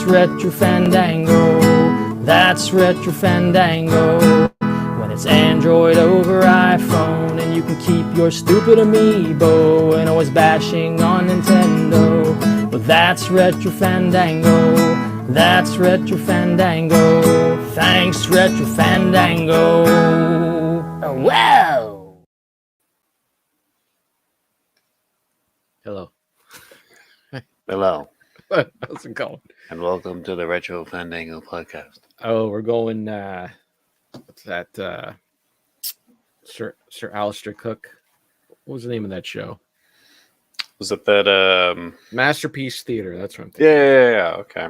That's Retro Fandango. That's Retro Fandango. When it's Android over iPhone, and you can keep your stupid amiibo and always bashing on Nintendo. But that's Retro Fandango. That's Retro Fandango. Thanks, Retro Fandango. Oh, wow. Hello. Hello, How's it going? and welcome to the Retro Fandango podcast. Oh, we're going. What's that? Sir Alistair Cook. What was the name of that show? Was it that? Masterpiece Theater. That's what I'm thinking. Yeah. Okay.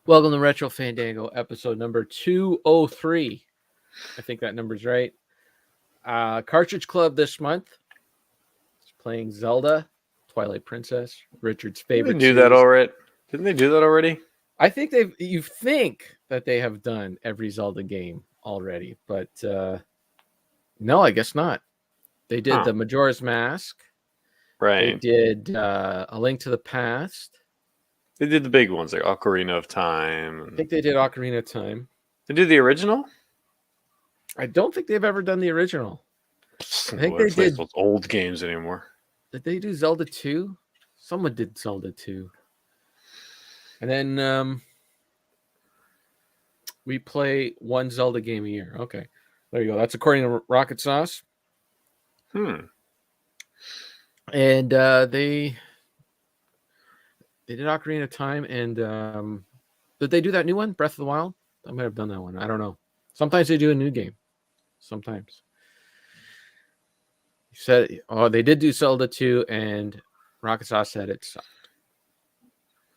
Welcome to Retro Fandango, episode number 203. I think that number's right. Cartridge Club this month is playing Zelda, Twilight Princess, Richard's favorite. Didn't they do that already? Didn't they do that already? I think you think that they have done every Zelda game already, but no, I guess not. They did the Majora's Mask. Right. They did A Link to the Past. They did the big ones like Ocarina of Time. I think they did Ocarina of Time. They did the original. I don't think they've ever done the original. I think they did those old games anymore. Did they do Zelda 2? Someone did Zelda 2. And then we play one Zelda game a year. Okay. There you go. That's according to Rocket Sauce. And they did Ocarina of Time. And did they do that new one, Breath of the Wild? I might have done that one. I don't know. Sometimes they do a new game. Sometimes. He said, they did do Zelda 2, and Rocket Sauce said it sucked.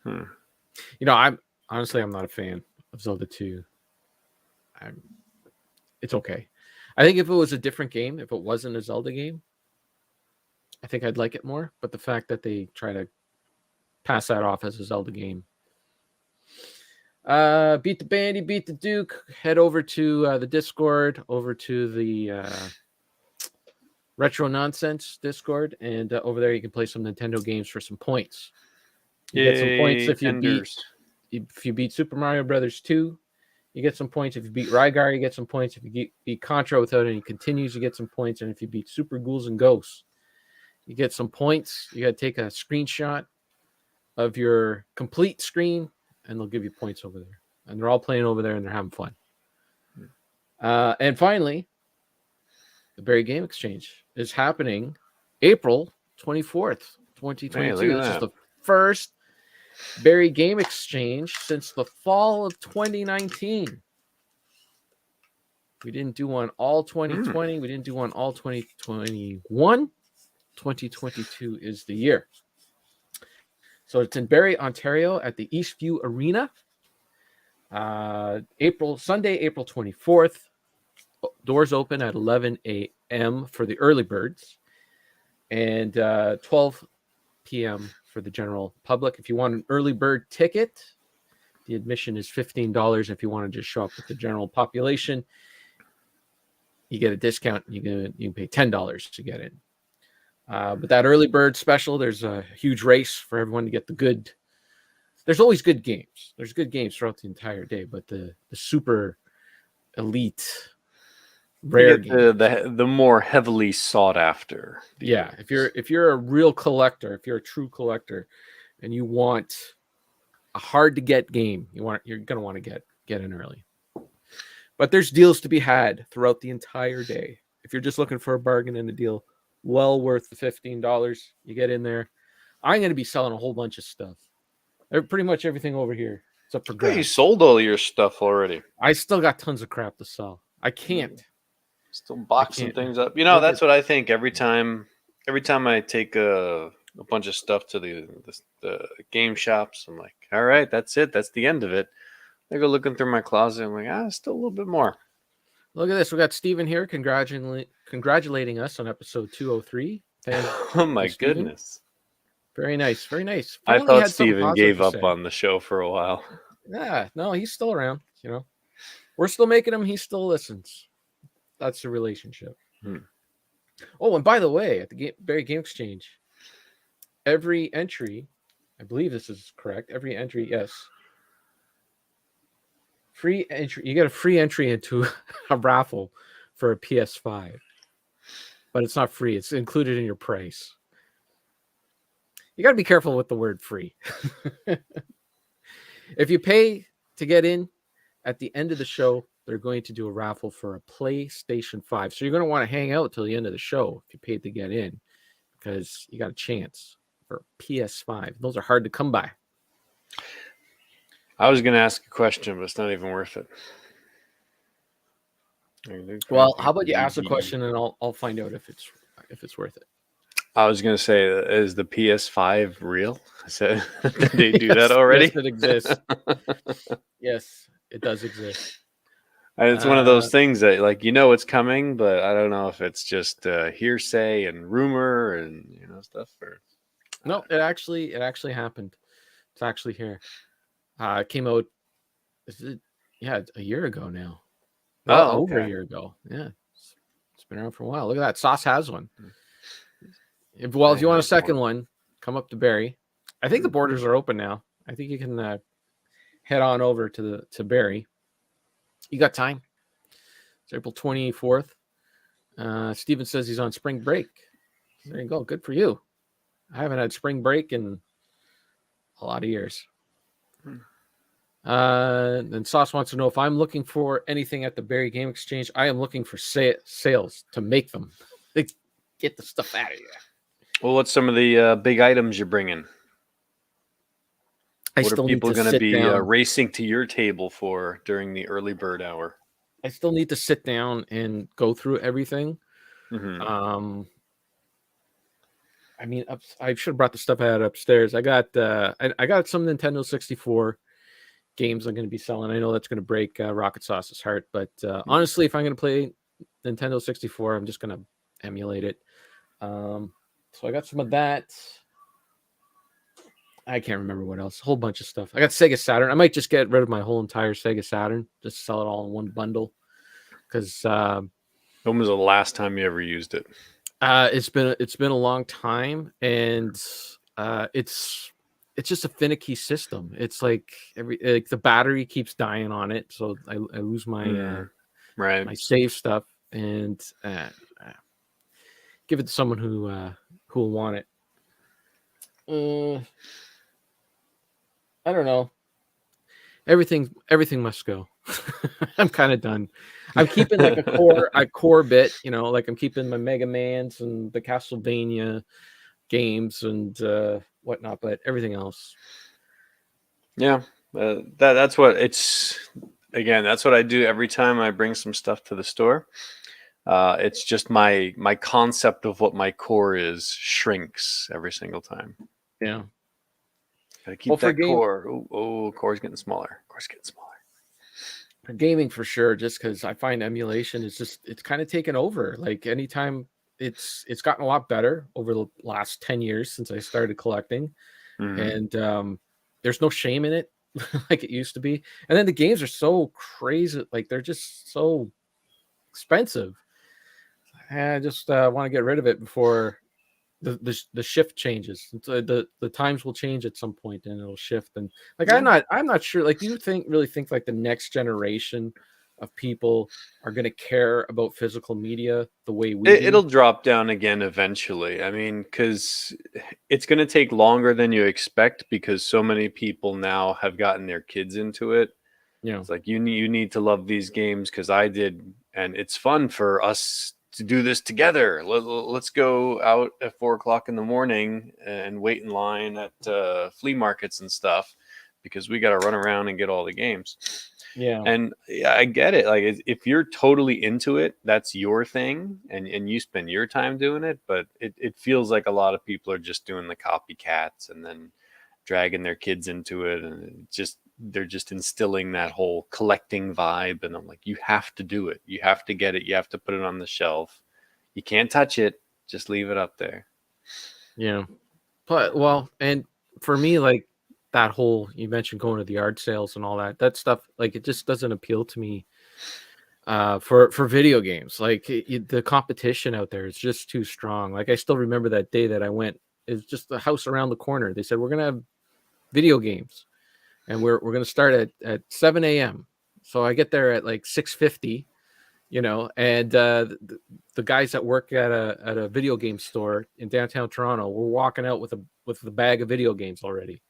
You know, I'm not a fan of Zelda 2. It's okay. I think if it was a different game, if it wasn't a Zelda game, I think I'd like it more. But the fact that they try to pass that off as a Zelda game. Beat the Bandy, beat the Duke. Head over to the Discord, over to the Retro Nonsense Discord, and over there you can play some Nintendo games for some points. You get some points if you beat Super Mario Brothers 2. You get some points. If you beat Rygar, you get some points. If you beat Contra without any continues, you get some points. And if you beat Super Ghouls and Ghosts, you get some points. You got to take a screenshot of your complete screen, and they'll give you points over there. And they're all playing over there, and they're having fun. And finally, the Barry Game Exchange is happening April 24th, 2022. This is the first Barry Game Exchange since the fall of 2019. We didn't do one all 2020. We didn't do one all 2021. 2022 is the year. So it's in Barrie, Ontario at the Eastview Arena. Sunday, April 24th. Doors open at 11 a.m. for the early birds and 12 p.m. for the general public. If you want an early bird ticket, the admission is $15. If you want to just show up with the general population, you get a discount. You can pay $10 to get in. But that early bird special, there's a huge race for everyone to get the good. There's always good games. There's good games throughout the entire day, but the super elite rare games. The more heavily sought after. Yeah, if you're a real collector, if you're a true collector, and you want a hard to get game, you're gonna want to get in early. But there's deals to be had throughout the entire day. If you're just looking for a bargain and a deal, well worth the $15. You get in there. I'm going to be selling a whole bunch of stuff. Pretty much everything over here. It's up for grabs. You sold all your stuff already. I still got tons of crap to sell. I can't. Still boxing things up. You know, that's what I think every time I take a bunch of stuff to the game shops. I'm like, all right, that's it. That's the end of it. I go looking through my closet. I'm like, still a little bit more. Look at this. We got Steven here congratulating us on episode 203. Oh, my goodness. Very nice. Very nice. I thought Steven gave up on the show for a while. Yeah, no, he's still around. You know, we're still making him. He still listens. That's the relationship. Oh, and by the way, at the Barrie Game Exchange, every entry I believe this is correct. Every entry, yes. Free entry. You get a free entry into a raffle for a PS5, but it's not free. It's included in your price. You got to be careful with the word free. If you pay to get in, at the end of the show, they're going to do a raffle for a PlayStation 5. So you're going to want to hang out till the end of the show if you paid to get in, because you got a chance for a PS5. Those are hard to come by. I was going to ask a question, but it's not even worth it. Well, how about you ask a question and I'll find out if it's worth it. I was going to say, is the PS5 real? Did they do that already? Yes, it exists. Yes, it does exist. And it's one of those things that, like, it's coming, but I don't know if it's just hearsay and rumor and stuff. Or no, it actually happened. It's actually here. It came out. A year ago now. Oh, over a year ago. Yeah, it's been around for a while. Look at that. Sauce has one. If you want a second one, come up to Barrie. I think the borders are open now. I think you can head on over to Barrie. You got time. It's April 24th. Steven says he's on spring break. There you go. Good for you. I haven't had spring break in a lot of years. And Sauce wants to know if I'm looking for anything at the Barrie Game Exchange. I am looking for sales to make them. Get the stuff out of here. Well, what's some of the big items you're bringing? What are people going to be racing to your table for during the early bird hour? I still need to sit down and go through everything. Mm-hmm. I mean, I should have brought the stuff I had upstairs. I got some Nintendo 64 games I'm going to be selling. I know that's going to break Rocket Sauce's heart, but honestly, if I'm going to play Nintendo 64, I'm just going to emulate it. So I got some of that. I can't remember what else. A whole bunch of stuff. I got Sega Saturn. I might just get rid of my whole entire Sega Saturn, just sell it all in one bundle. Because when was the last time you ever used it? It's been a long time, and it's just a finicky system. It's like the battery keeps dying on it, so I lose my my save stuff, and give it to someone who will want it. I don't know. Everything must go. I'm kind of done. I'm keeping like a core bit, like I'm keeping my Mega Mans and the Castlevania games and whatnot, but everything else. Yeah, that's what it's. Again, that's what I do every time I bring some stuff to the store. It's just my concept of what my core is shrinks every single time. Yeah. Gotta keep that core. Core's getting smaller. For gaming, for sure, just because I find emulation is it's kind of taken over. Like anytime it's gotten a lot better over the last 10 years since I started collecting. Mm-hmm. And there's no shame in it like it used to be. And then the games are so crazy. Like they're just so expensive. I just want to get rid of it before the shift changes. The times will change at some point and it'll shift. And like I'm not sure. Like, do you really think like the next generation of people are going to care about physical media the way we do? It'll drop down again eventually. I mean, because it's going to take longer than you expect because so many people now have gotten their kids into it. It's like you need to love these games because I did, and it's fun for us to do this together. Let's go out at 4:00 in the morning and wait in line at flea markets and stuff because we got to run around and get all the games. Yeah. And I get it. Like if you're totally into it, that's your thing and you spend your time doing it. But it feels like a lot of people are just doing the copycats and then dragging their kids into it. And they're just instilling that whole collecting vibe. And I'm like, you have to do it. You have to get it. You have to put it on the shelf. You can't touch it. Just leave it up there. Yeah. But and for me, like that whole, you mentioned going to the yard sales and all that stuff, like it just doesn't appeal to me for video games. Like the competition out there is just too strong. Like I still remember that day that I went, it's just the house around the corner. They said, we're going to have video games, and we're going to start at 7 a.m. So I get there at like 6:50, and the guys that work at a video game store in downtown Toronto were walking out with a bag of video games already.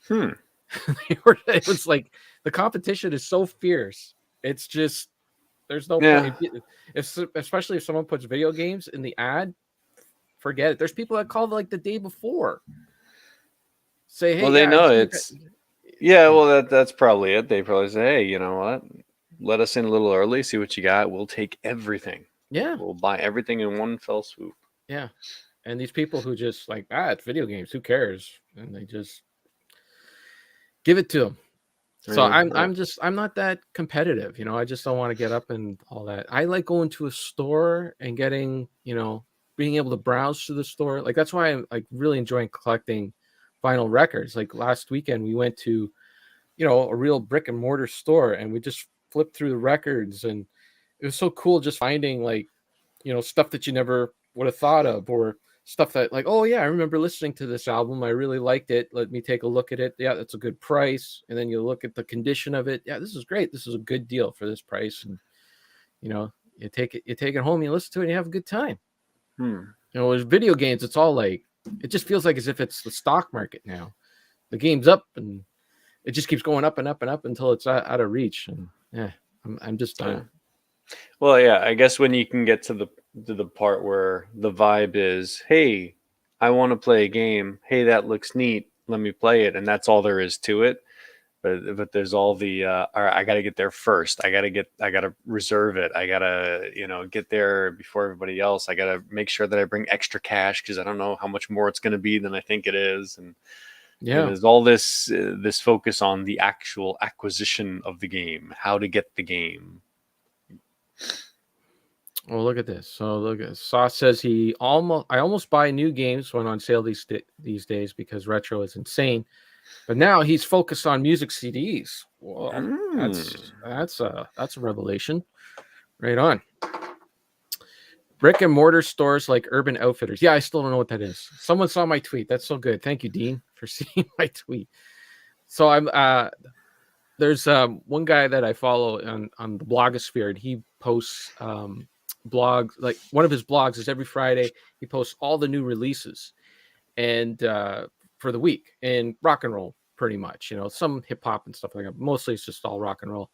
It was like the competition is so fierce. It's just there's no point. Especially if someone puts video games in the ad, forget it. There's people that call like the day before. Say, hey, well, they know it's well, that's probably it. They probably say, hey, you know what? Let us in a little early, see what you got. We'll take everything. Yeah. We'll buy everything in one fell swoop. Yeah. And these people who just like, it's video games, who cares? And they just give it to them. So I'm not that competitive, I just don't want to get up and all that. I like going to a store and getting, being able to browse through the store. Like that's why I'm like really enjoying collecting vinyl records. Like last weekend we went to, a real brick and mortar store and we just flipped through the records, and it was so cool just finding like, stuff that you never would have thought of, or stuff that like, oh yeah, I remember listening to this album. I really liked it. Let me take a look at it. Yeah, that's a good price. And then you look at the condition of it. Yeah, this is great. This is a good deal for this price. And you take it home, you listen to it, and you have a good time. With video games, it's all like, it just feels like as if it's the stock market now. The game's up and it just keeps going up and up and up until it's out of reach. And yeah, I'm just done. Well, yeah, I guess when you can get to the part where the vibe is, hey, I want to play a game. Hey, that looks neat. Let me play it. And that's all there is to it. But there's all the, all right, I got to get there first. I got to reserve it. I got to, get there before everybody else. I got to make sure that I bring extra cash because I don't know how much more it's going to be than I think it is. And there's all this focus on the actual acquisition of the game, how to get the game. Well, look at this. So look at Sauce says I almost buy new games when on sale these days because retro is insane. But now he's focused on music CDs. Well, that's a revelation. Right on. Brick and mortar stores like Urban Outfitters. Yeah, I still don't know what that is. Someone saw my tweet. That's so good. Thank you, Dean, for seeing my tweet. So there's one guy that I follow on the blogosphere, and he posts blogs. Like one of his blogs is every Friday he posts all the new releases and for the week in rock and roll, pretty much. Some hip hop and stuff like that. Mostly it's just all rock and roll.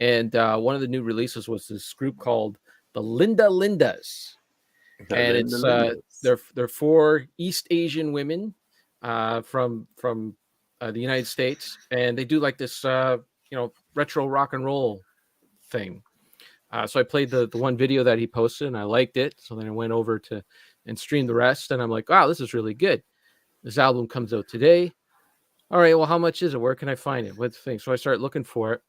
And one of the new releases was this group called the Linda Lindas, and it's they're 4 East Asian women from the United States, and they do like this retro rock and roll thing. So I played the one video that he posted and I liked it. So then I went over and streamed the rest, and I'm like, wow, this is really good. This album comes out today. All right, well, how much is it? Where can I find it? What's the thing? So I start looking for it.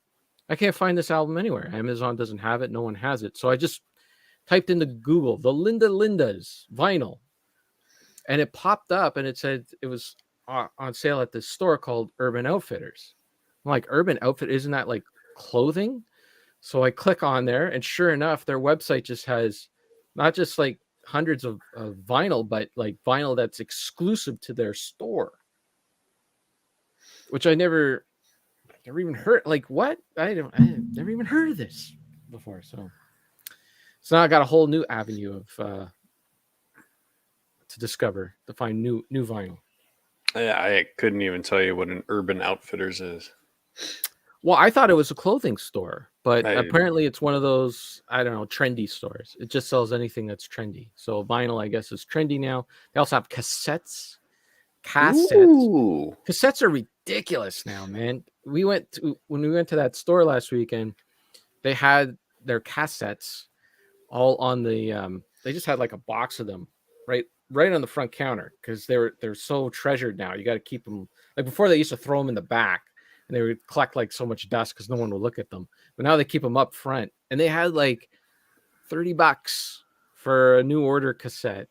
I can't find this album anywhere. Amazon doesn't have it. No one has it. So I just typed into Google, the Linda Lindas vinyl, and it popped up and it said it was on sale at this store called Urban Outfitters. I'm like, Urban Outfitters, isn't that like clothing? So I click on there, and sure enough, their website just has not just like hundreds of vinyl, but like vinyl that's exclusive to their store, which I never even heard. Like, what? I never even heard of this before. So now I got a whole new avenue of to discover, to find new vinyl. I couldn't even tell you what an Urban Outfitters is. Well, I thought it was a clothing store, but apparently it's one of those, I don't know, trendy stores. It just sells anything that's trendy. So vinyl, I guess, is trendy now. They also have cassettes. Ooh. Cassettes are ridiculous now, man. When we went to that store last weekend, they had their cassettes all on the they just had like a box of them right on the front counter, because they're so treasured now. You got to keep them, like before they used to throw them in the back and they would collect like so much dust because no one would look at them, but now they keep them up front. And they had like $30 for a new order cassette,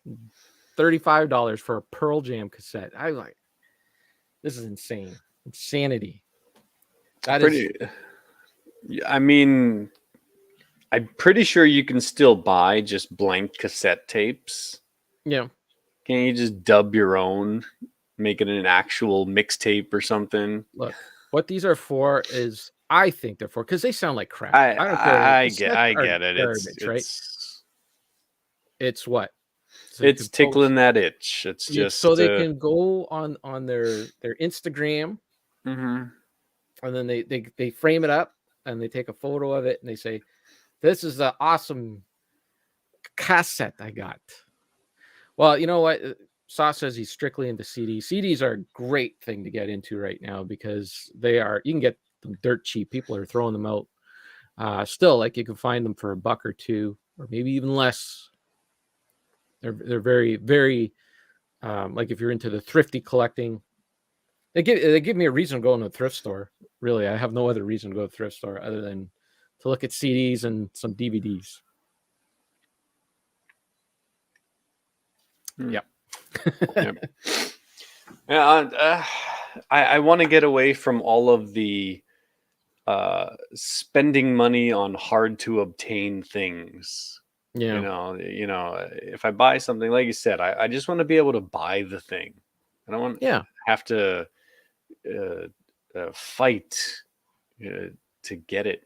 $35 for a Pearl Jam cassette. I was like, this is insanity. I mean, I'm pretty sure you can still buy just blank cassette tapes. Yeah. Can't you just dub your own make it an actual mixtape or something. Look, what these are for is, I think they're for, because they sound like crap. I don't care. I get it. Garbage, right? It's what? So it's tickling that itch. It's just so they can go on their Instagram, and then they frame it up and they take a photo of it and they say, "This is an awesome cassette I got." Well, you know what? Sauce says he's strictly into CDs. CDs are a great thing to get into right now because you can get them dirt cheap. People are throwing them out. Still, like, you can find them for $1 or $2 or maybe even less. They're very, very, like, if you're into the thrifty collecting, they give me a reason to go into a thrift store. Really, I have no other reason to go to a thrift store other than to look at CDs and some DVDs. Yep. Yep. Yeah, I want to get away from all of the spending money on hard to obtain things. Yeah. You know, if I buy something, like you said, I just want to be able to buy the thing. I don't want to have to fight to get it.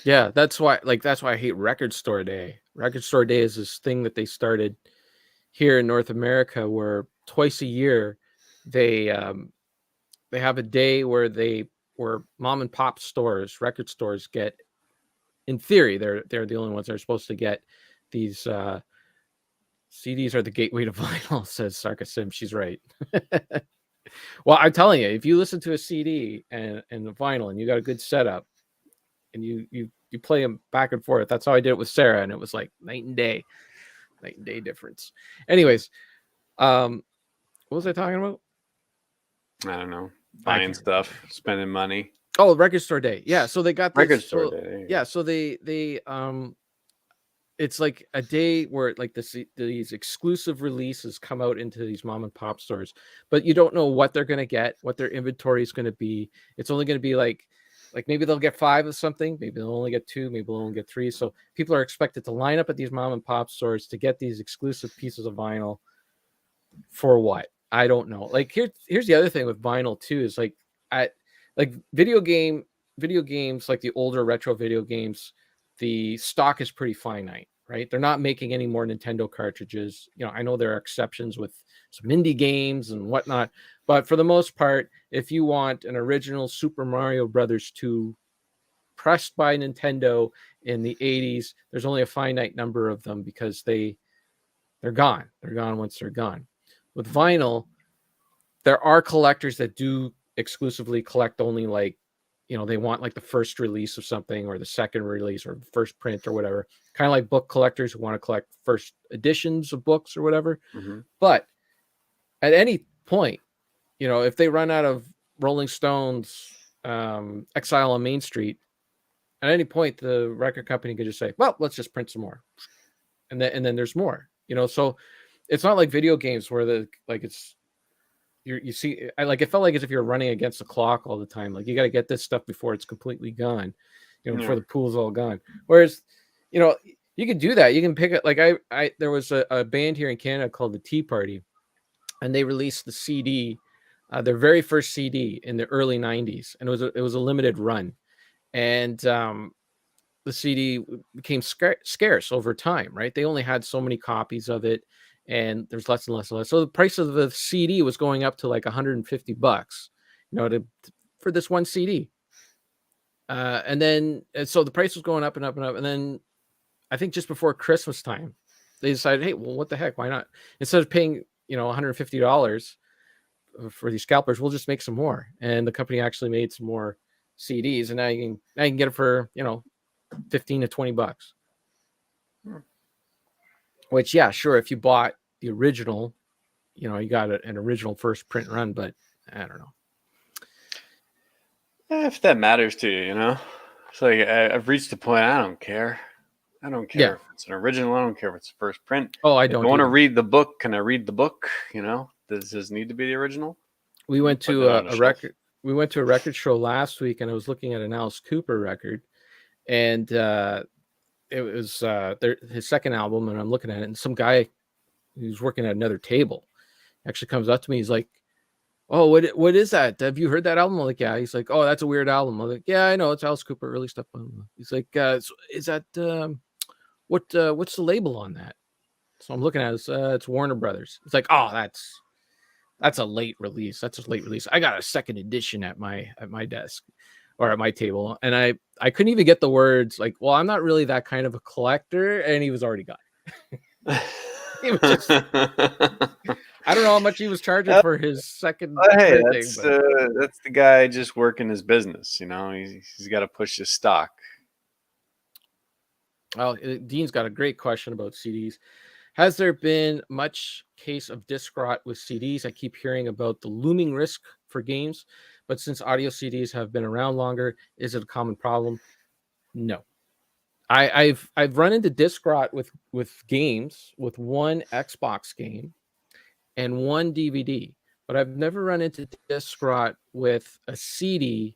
Yeah, that's why I hate Record Store Day. Record Store Day is this thing that they started here in North America where twice a year they have a day where mom and pop stores, record stores, get, in theory, they're the only ones that are supposed to get these CDs are the gateway to vinyl, says Sarka Sim. She's right. Well, I'm telling you, if you listen to a CD and the vinyl and you got a good setup and you play them back and forth, that's how I did it with Sarah, and it was like night and day difference. Anyways, what was I talking about? I don't know. Buying stuff, spending money. Oh, Record Store Day. Yeah, so they got this, Record Store Day. Yeah, so they it's like a day where, like, these exclusive releases come out into these mom and pop stores, but you don't know what they're going to get, what their inventory is going to be. It's only going to be like maybe they'll get 5 of something, maybe they'll only get 2, maybe they'll only get 3. So people are expected to line up at these mom and pop stores to get these exclusive pieces of vinyl. For what? I don't know. Like, here's the other thing with vinyl too, is like video games, like the older retro video games, the stock is pretty finite, right? They're not making any more Nintendo cartridges. You know, I know there are exceptions with some indie games and whatnot, but for the most part, if you want an original Super Mario Brothers 2 pressed by Nintendo in the 80s, there's only a finite number of them because they're gone. They're gone once they're gone. With vinyl, there are collectors that do exclusively collect only, like, you know, they want like the first release of something or the second release or the first print or whatever. Kind of like book collectors who want to collect first editions of books or whatever. Mm-hmm. But at any point, you know, if they run out of Rolling Stones, Exile on Main Street, at any point the record company could just say, well, let's just print some more. And then there's more, you know. So it's not like video games where it's you see, it felt like as if you're running against the clock all the time. Like, you got to get this stuff before it's completely gone, you know, before the pool's all gone. Whereas, you know, you can do that. You can pick it. Like there was a band here in Canada called the Tea Party, and they released the CD, their very first CD in the early 90s. And it was a limited run. And the CD became scarce over time, right? They only had so many copies of it, and there's less and less and less. So the price of the CD was going up to like $150, you know, for this one CD. And so the price was going up and up and up. And then I think just before Christmas time, they decided, hey, well, what the heck? Why not? Instead of paying, you know, $150 for these scalpers, we'll just make some more. And the company actually made some more CDs, and now you can get it for, you know, $15 to $20. Which, yeah, sure, if you bought the original, you know, you got an original first print run, but I don't know. If that matters to you, you know, it's like I've reached a point. I don't care. If it's an original. I don't care if it's a first print. Oh, I don't. If I want to read the book, can I read the book? You know, does this need to be the original? We went to a record. We went to a record show last week, and I was looking at an Alice Cooper record, and it was his second album, and I'm looking at it, and some guy who's working at another table actually comes up to me. He's like, oh, what is that? Have you heard that album? I'm like, yeah. He's like, oh, that's a weird album. I'm like, yeah, I know. It's Alice Cooper, early stuff. He's like, is that what's the label on that? So I'm looking at it. It's Warner Brothers. It's like, oh, that's a late release. That's a late release. I got a second edition at my desk or at my table, and I couldn't even get the words like, well, I'm not really that kind of a collector, and he was already gone. He was just, I don't know how much he was charging for his second. Hey, that's the guy just working his business. You know, he's got to push his stock. Well, Dean's got a great question about CDs. Has there been much case of disc rot with CDs? I keep hearing about the looming risk for games, but since audio CDs have been around longer, is it a common problem? No. I've run into disc rot with games, with one Xbox game and one DVD, but I've never run into disc rot with a CD,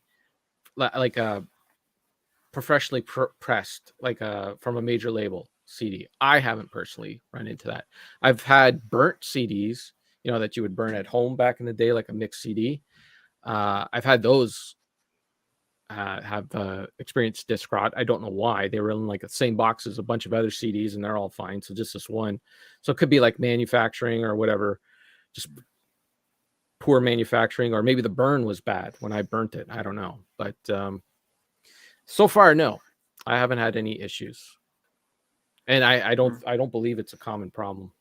like a professionally pressed, like from a major label CD. I haven't personally run into that. I've had burnt CDs, you know, that you would burn at home back in the day, like a mixed CD. I've had those have experienced disc rot. I don't know why. They were in like the same box as a bunch of other CDs and they're all fine. So just this one. So it could be like manufacturing or whatever, just poor manufacturing, or maybe the burn was bad when I burnt it. I don't know. But so far, no, I haven't had any issues. And I don't believe it's a common problem.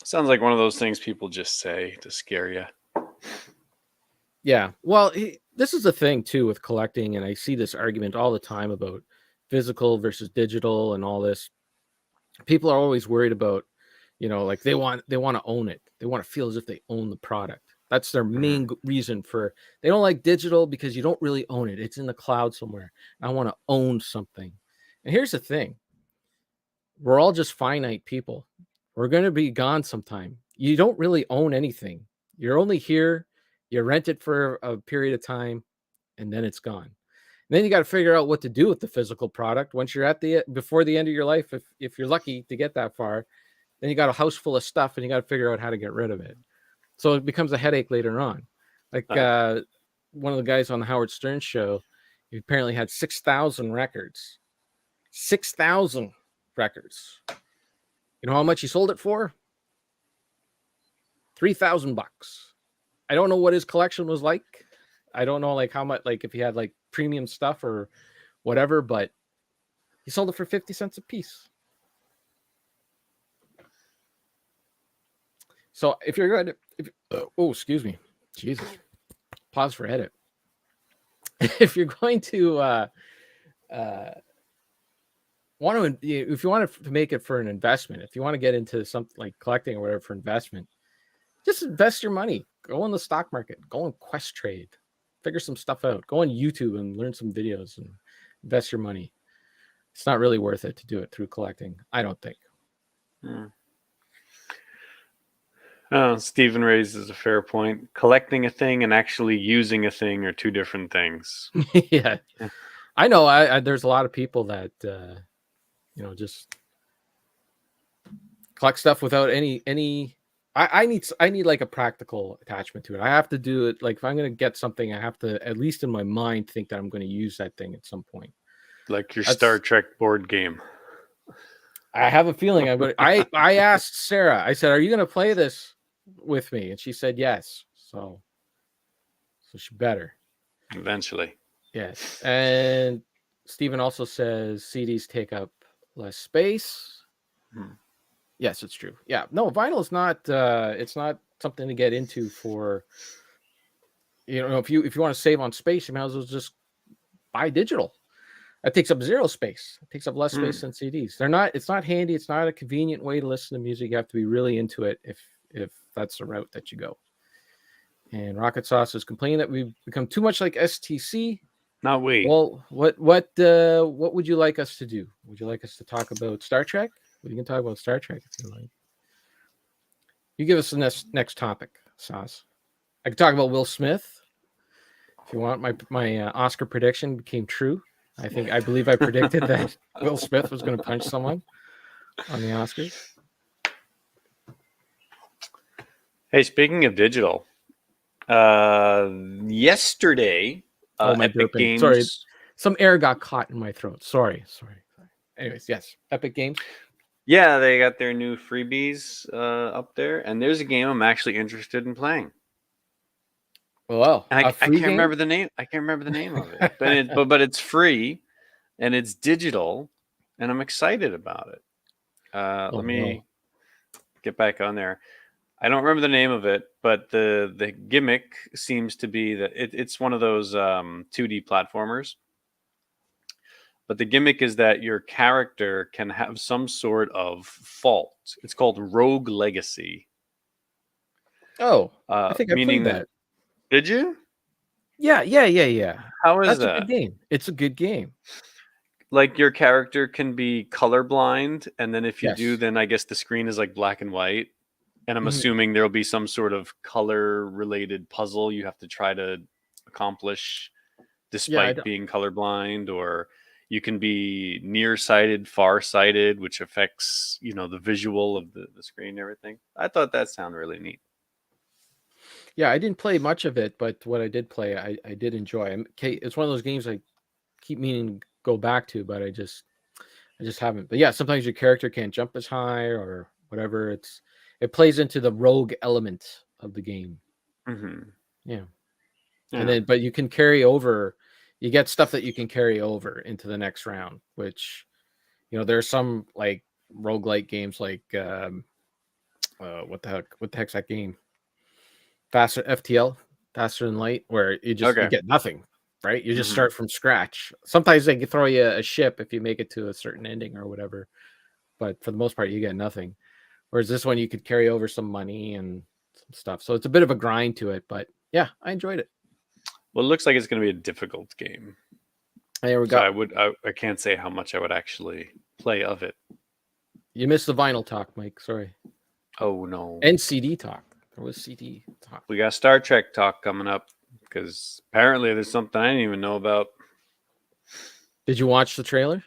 Sounds like one of those things people just say to scare you. Yeah. Well, this is the thing too with collecting, and I see this argument all the time about physical versus digital and all this. People are always worried about, you know, like they want to own it. They want to feel as if they own the product. That's their main reason for. They don't like digital because you don't really own it. It's in the cloud somewhere. I want to own something. And here's the thing. We're all just finite people. We're going to be gone sometime. You don't really own anything. You're only here. You rent it for a period of time, and then it's gone. And then you got to figure out what to do with the physical product once you're before the end of your life. If you're lucky to get that far, then you got a house full of stuff, and you got to figure out how to get rid of it. So it becomes a headache later on. Like one of the guys on the Howard Stern show, he apparently had 6,000 records. 6,000 records. You know how much he sold it for? $3,000. I don't know what his collection was like. I don't know like how much, like if he had like premium stuff or whatever, but he sold it for 50 cents a piece. So if you're going to, excuse me, Jesus, pause for edit. If you're going to if you want to make it for an investment, if you want to get into something like collecting or whatever for investment, just invest your money. Go in the stock market. Go on Quest Trade. Figure some stuff out. Go on YouTube and learn some videos and invest your money. It's not really worth it to do it through collecting, I don't think. Stephen raises a fair point. Collecting a thing and actually using a thing are two different things. Yeah. I know. There's a lot of people that, just collect stuff without any. I need like a practical attachment to it. I have to do it. Like if I'm going to get something, I have to, at least in my mind, think that I'm going to use that thing at some point. Like your Star Trek board game. I have a feeling I'm going to, I asked Sarah, I said, are you going to play this with me? And she said, yes. So she better. Eventually. Yes. And Stephen also says CDs take up less space. Yes, it's true. Yeah, no, vinyl is not. It's not something to get into for. If you want to save on space, you might as well just buy digital. That takes up zero space. It takes up less space than CDs. They're not. It's not handy. It's not a convenient way to listen to music. You have to be really into it if that's the route that you go. And Rocket Sauce is complaining that we've become too much like STC. Not we. Well, what would you like us to do? Would you like us to talk about Star Trek? We can talk about Star Trek if you like. You give us the next topic, Sauce. I can talk about Will Smith. If you want, my Oscar prediction became true. I believe I predicted that Will Smith was going to punch someone on the Oscars. Hey, speaking of digital, Yesterday, Oh, my Epic burping. Sorry, Games. some air got caught in my throat. Sorry. Anyways, yes, Epic Games. Yeah, they got their new freebies up there, and there's a game I'm actually interested in playing. Well, And a I free can't game. remember the name. I can't remember the name of it, but it's free, and it's digital, and I'm excited about it. Let me get back on there. I don't remember the name of it, but the gimmick seems to be that it's one of those 2D platformers. But the gimmick is that your character can have some sort of fault. It's called Rogue Legacy. Oh, I think I Meaning played that. Did you? Yeah. How is That's that? a good game. It's a good game. Like your character can be colorblind, and then if you do, Yes. then I guess the screen is like black and white. And I'm Mhm. assuming there'll be some sort of color-related puzzle you have to try to accomplish despite being colorblind, or you can be nearsighted, farsighted, which affects, the visual of the screen and everything. I thought that sounded really neat. Yeah, I didn't play much of it, but what I did play, I did enjoy. It's one of those games I keep meaning to go back to, but I just haven't. But yeah, sometimes your character can't jump as high or whatever. It plays into the rogue element of the game. Mm-hmm. Yeah. And then, but you can carry over. You get stuff that you can carry over into the next round, which, there's some like roguelike games like what the heck's that game? Faster FTL, Faster Than Light, where you get nothing, right? You just start from scratch. Sometimes they can throw you a ship if you make it to a certain ending or whatever, but for the most part, you get nothing. Whereas this one, you could carry over some money and some stuff. So it's a bit of a grind to it, but yeah, I enjoyed it. Well, it looks like it's going to be a difficult game. There we go. So I can't say how much I would actually play of it. You missed the vinyl talk, Mike. Sorry. Oh no. And CD talk. There was CD talk. We got Star Trek talk coming up because apparently there's something I didn't even know about. Did you watch the trailer?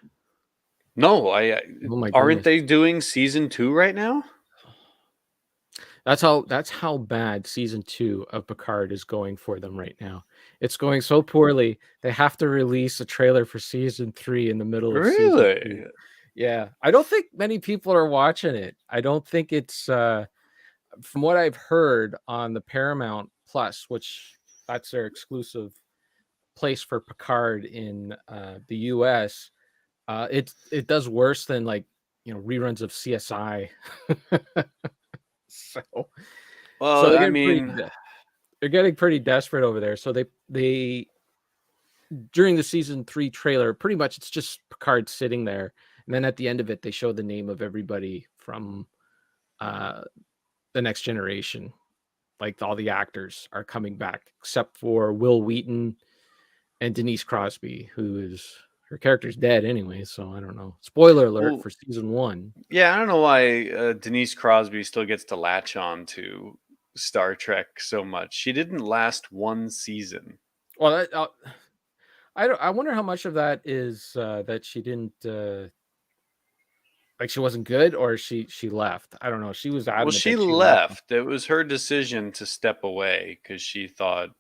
No, Oh my aren't goodness. they doing season 2 right now? That's how bad season 2 of Picard is going for them right now. It's going so poorly. They have to release a trailer for season 3 in the middle of season 2. Yeah, I don't think many people are watching it. I don't think it's from what I've heard on the Paramount Plus, which that's their exclusive place for Picard in the US. It does worse than reruns of CSI. So they're getting pretty desperate over there. So they during the season 3 trailer, pretty much it's just Picard sitting there, and then at the end of it, they show the name of everybody from the Next Generation. Like all the actors are coming back, except for Will Wheaton and Denise Crosby, her character's dead anyway. So I don't know. Spoiler alert for season 1. Yeah, I don't know why Denise Crosby still gets to latch on to Star Trek so much. She didn't last one season. Well, I wonder how much of that is that she didn't she wasn't good, or she left. I don't know. She was adamant. Well, she left. It was her decision to step away because she thought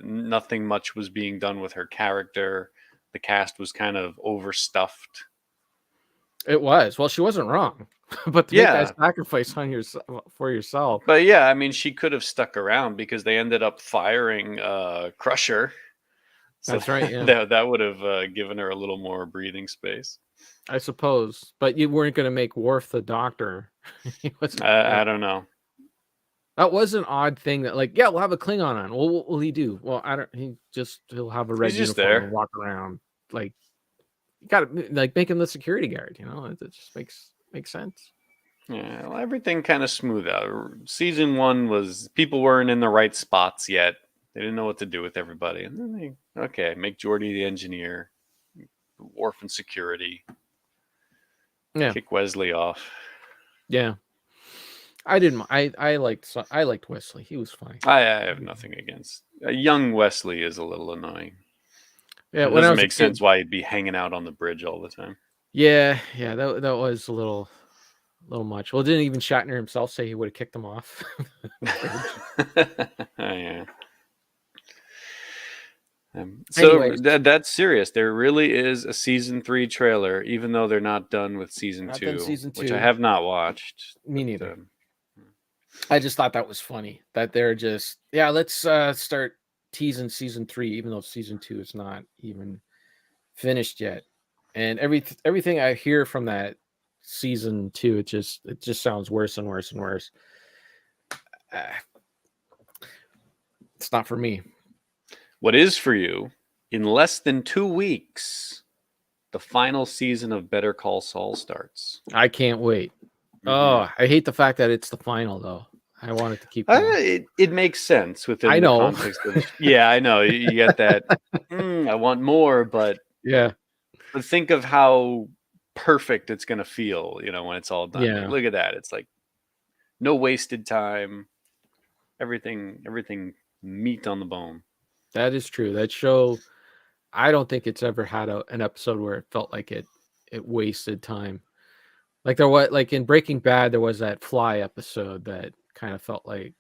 nothing much was being done with her character. The cast was kind of overstuffed. It was. Well, she wasn't wrong, but to make that sacrifice for yourself. But yeah, I mean, she could have stuck around because they ended up firing Crusher. So that's right. Yeah, that would have given her a little more breathing space, I suppose. But you weren't going to make Worf the Doctor. I don't know. That was an odd thing. That we'll have a Klingon on. Well, what will he do? Well, I don't. He'll have a red uniform and walk around. You got to make him the security guard. It just makes sense. Yeah, well, everything kind of smooth out. Season 1 was people weren't in the right spots yet. They didn't know what to do with everybody, and then make Geordi the engineer, Worf and security. Yeah, kick Wesley off. Yeah, I didn't. I liked Wesley. He was fine. I have nothing against young Wesley. Is a little annoying. Yeah, it doesn't make sense why he'd be hanging out on the bridge all the time. Yeah, that was a little much. Well, didn't even Shatner himself say he would have kicked him off? Yeah. So Anyways. that's serious. There really is a season 3 trailer, even though they're not done with season Not 2, done season which I 2. have not watched. Me neither. I just thought that was funny that they're just, let's start teasing season 3, even though season 2 is not even finished yet. And everything I hear from that season 2, it just sounds worse and worse and worse. It's not for me. What is for you? In less than 2 weeks, the final season of Better Call Saul starts. I can't wait. Mm-hmm. Oh, I hate the fact that it's the final, though. I want it to keep going. It makes sense within the context of... Yeah, I know. You get that. I want more, but think of how perfect it's going to feel, when it's all done. Yeah. Like, look at that. It's like no wasted time. Everything meat on the bone. That is true. That show, I don't think it's ever had an episode where it felt like it wasted time. Like there was, like in Breaking Bad, there was that fly episode that kind of felt like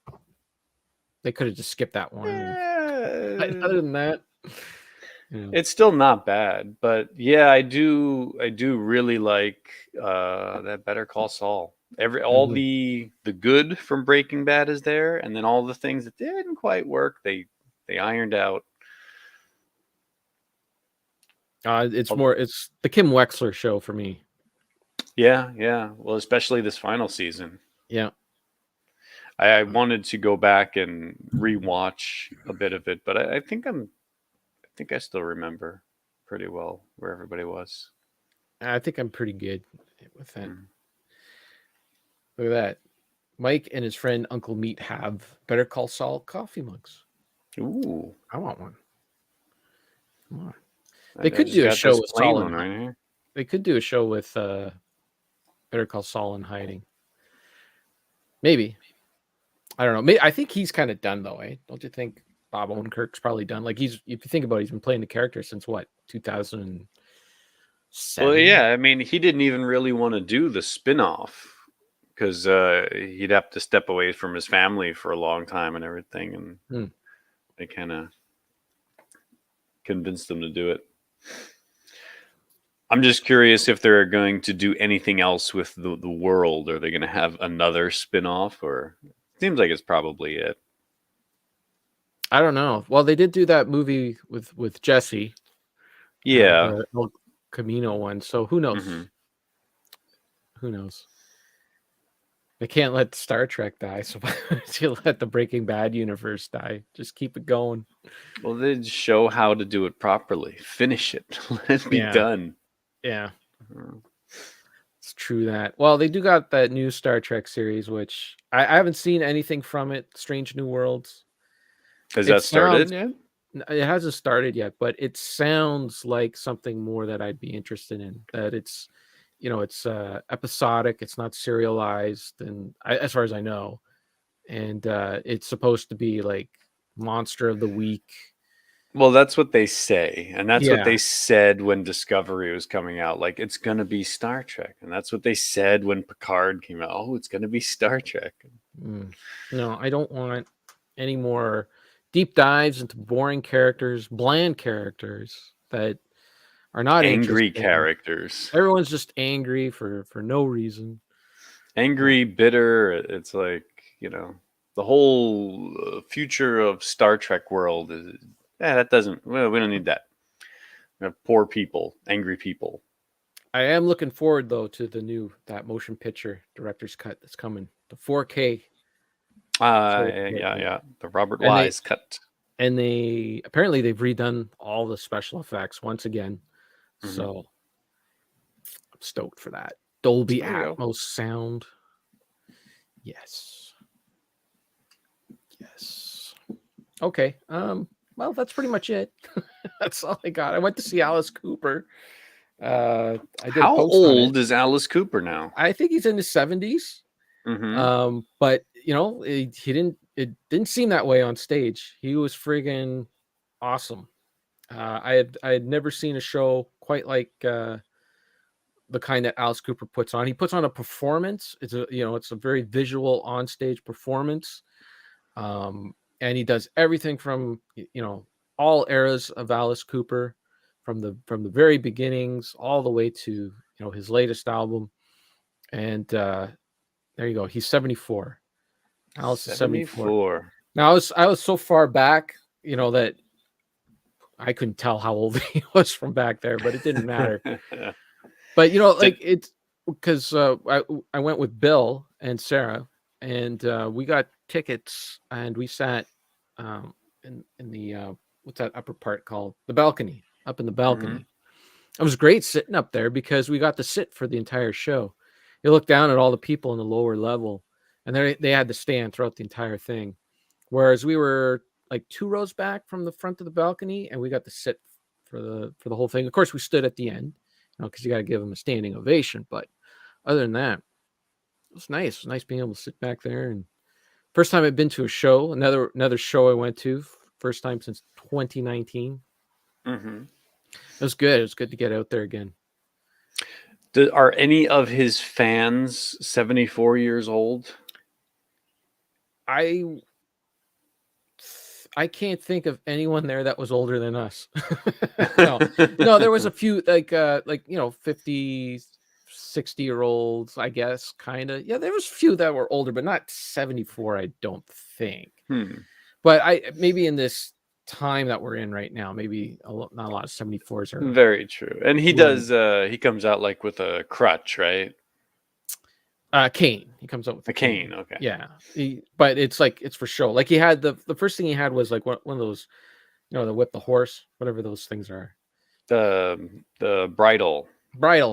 they could have just skipped that one. Other than that, it's still not bad. But yeah, I do really like that Better Call Saul. All the good from Breaking Bad is there, and then all the things that didn't quite work, they ironed out. It's the Kim Wexler show for me. Yeah. Well, especially this final season. Yeah. I wanted to go back and rewatch a bit of it, but I think I still remember pretty well where everybody was. I think I'm pretty good with that. Look at that. Mike and his friend Uncle Meat have Better Call Saul coffee mugs. Ooh. I want one. Come on. They could do a show with Saul in hiding. Right, they could do a show with Better Call Saul in hiding. Maybe. I don't know. Maybe, I think he's kind of done though, eh? Don't you think Bob Odenkirk's probably done? Like if you think about it, he's been playing the character since what, 2007? Well, yeah. I mean, he didn't even really want to do the spin-off because he'd have to step away from his family for a long time and everything, and they kind of convinced him to do it. I'm just curious if they're going to do anything else with the world. Are they going to have another spin-off, or it seems like it's probably it. I don't know. Well, they did do that movie with Jesse. Yeah. The El Camino one. So who knows? Mm-hmm. Who knows? They can't let Star Trek die, so you let the Breaking Bad universe die. Just keep it going. Well, they show how to do it properly. Finish it. Let it be done. Yeah. It's true that. Well, they do got that new Star Trek series, which I haven't seen anything from it. Strange New Worlds. Has that started yet? It hasn't started yet, but it sounds like something more that I'd be interested in. That it's, it's episodic. It's not serialized, and as far as I know, and it's supposed to be like Monster of the Week. Well, that's what they say, and that's what they said when Discovery was coming out. Like, it's going to be Star Trek, and that's what they said when Picard came out. Oh, it's going to be Star Trek. No, I don't want any more deep dives into boring characters, bland characters that are not angry characters. Everyone's just angry for no reason. Angry, bitter. It's like, the whole future of Star Trek world is... that doesn't... Well, we don't need that. We have poor people, angry people. I am looking forward, though, to that motion picture director's cut that's coming. The 4K. Yeah. The Robert Wise cut. And apparently they've redone all the special effects once again. Mm-hmm. So I'm stoked for that. Dolby Atmos sound. Yes. Okay. Well, that's pretty much it. That's all I got. I went to see Alice Cooper. How old is Alice Cooper now? I think he's in his 70s. Mm-hmm. But it didn't seem that way on stage. He was friggin' awesome. I had never seen a show quite like the kind that Alice Cooper puts on. He puts on a performance. It's a very visual on-stage performance. And he does everything from all eras of Alice Cooper, from the very beginnings all the way to his latest album. And there you go. He's 74. Alice is 74. Now I was so far back, that I couldn't tell how old he was from back there, but it didn't matter. But like it's because I went with Bill and Sarah, and we got tickets, and we sat in the what's that upper part called? The balcony, up in the balcony. Mm-hmm. It was great sitting up there because we got to sit for the entire show. You look down at all the people in the lower level, and they had to stand throughout the entire thing. Whereas we were like 2 rows back from the front of the balcony, and we got to sit for the whole thing. Of course, we stood at the end, because you got to give them a standing ovation. But other than that, it was nice. It was nice being able to sit back there. And first time I've been to a show, another show I went to, first time since 2019. Mm-hmm. It was good. It was good to get out there again. Are any of his fans 74 years old? I can't think of anyone there that was older than us. No, there was a few like 50, 60-year-olds, I guess, kind of. Yeah, there was a few that were older, but not 74, I don't think. But maybe in this time that we're in right now, maybe not a lot of 74s are. Very true. And he does he comes out like with a crutch, right? Cane. He comes out with a cane. Okay. Yeah. But it's for show. Like he had the first thing he had was like one of those, the whip the horse, whatever those things are. The bridle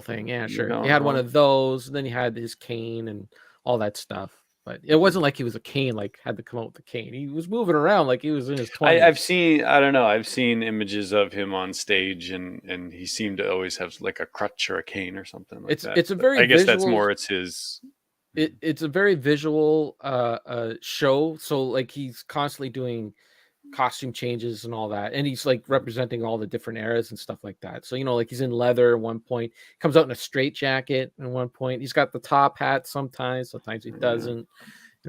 thing. Yeah, sure. He had one of those, and then he had his cane and all that stuff. But it wasn't like he was a cane, like had to come out with a cane. He was moving around like he was in his 20s. I've seen images of him on stage, and he seemed to always have like a crutch or a cane or something like that. It's a very I guess that's more it's his. It's a very visual show. So like he's constantly doing costume changes and all that, and he's like representing all the different eras and stuff like that. So like he's in leather at one point, comes out in a straight jacket at one point. He's got the top hat sometimes he doesn't.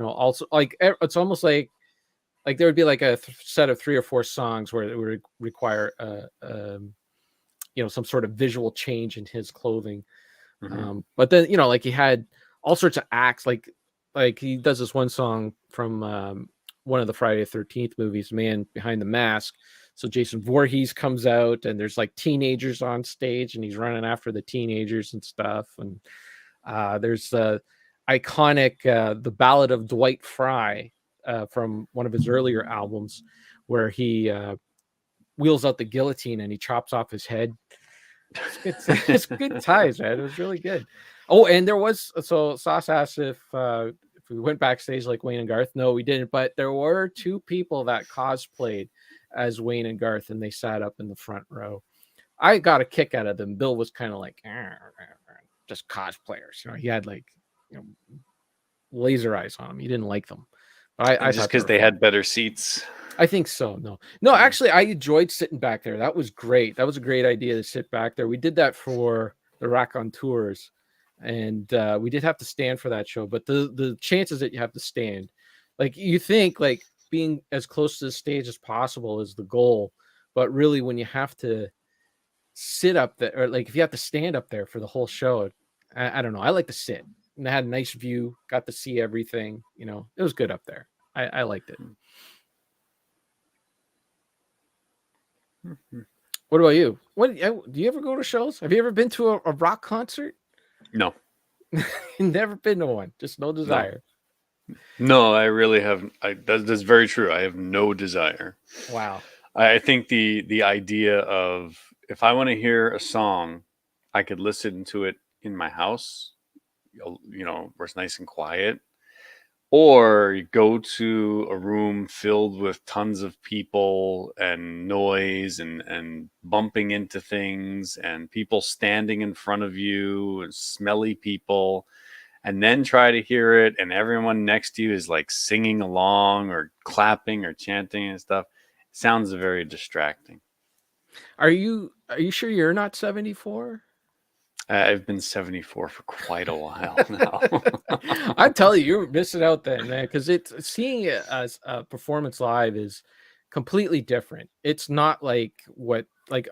Also like it's almost like there would be like a set of 3 or 4 songs where it would require some sort of visual change in his clothing. But then like he had all sorts of acts, like he does this one song from one of the Friday the 13th movies, Man Behind the Mask. So Jason Voorhees comes out, and there's like teenagers on stage, and he's running after the teenagers and stuff. And there's the iconic The Ballad of Dwight Fry from one of his earlier albums, where he wheels out the guillotine and he chops off his head. It's good times, man. It was really good. Oh, and there was, so Sauce asked if we went backstage like Wayne and Garth. No, we didn't. But there were 2 people that cosplayed as Wayne and Garth, and they sat up in the front row. I got a kick out of them. Bill was kind of like, just cosplayers. He had like laser eyes on them. He didn't like them. But I just because they had better seats. I think so. No, actually, I enjoyed sitting back there. That was great. That was a great idea to sit back there. We did that for the Raconteurs. And we did have to stand for that show, but the chances that you have to stand, like you think like being as close to the stage as possible is the goal, but really when you have to sit up there, or like if you have to stand up there for the whole show, I don't know. I like to sit, and I had a nice view, got to see everything. It was good up there. I liked it. What about you? Do you ever go to shows? Have you ever been to a rock concert? No. Never been to one. Just no desire. No, I really haven't. That's very true. I have no desire. Wow. I think the idea of, if I want to hear a song, I could listen to it in my house, where it's nice and quiet, or go to a room filled with tons of people and noise and bumping into things and people standing in front of you and smelly people, and then try to hear it, and everyone next to you is like singing along or clapping or chanting and stuff. It sounds very distracting. Are you sure you're not 74? I've been 74 for quite a while now. I'm telling you, you're missing out then, man. Because seeing it as a performance live is completely different. It's not like a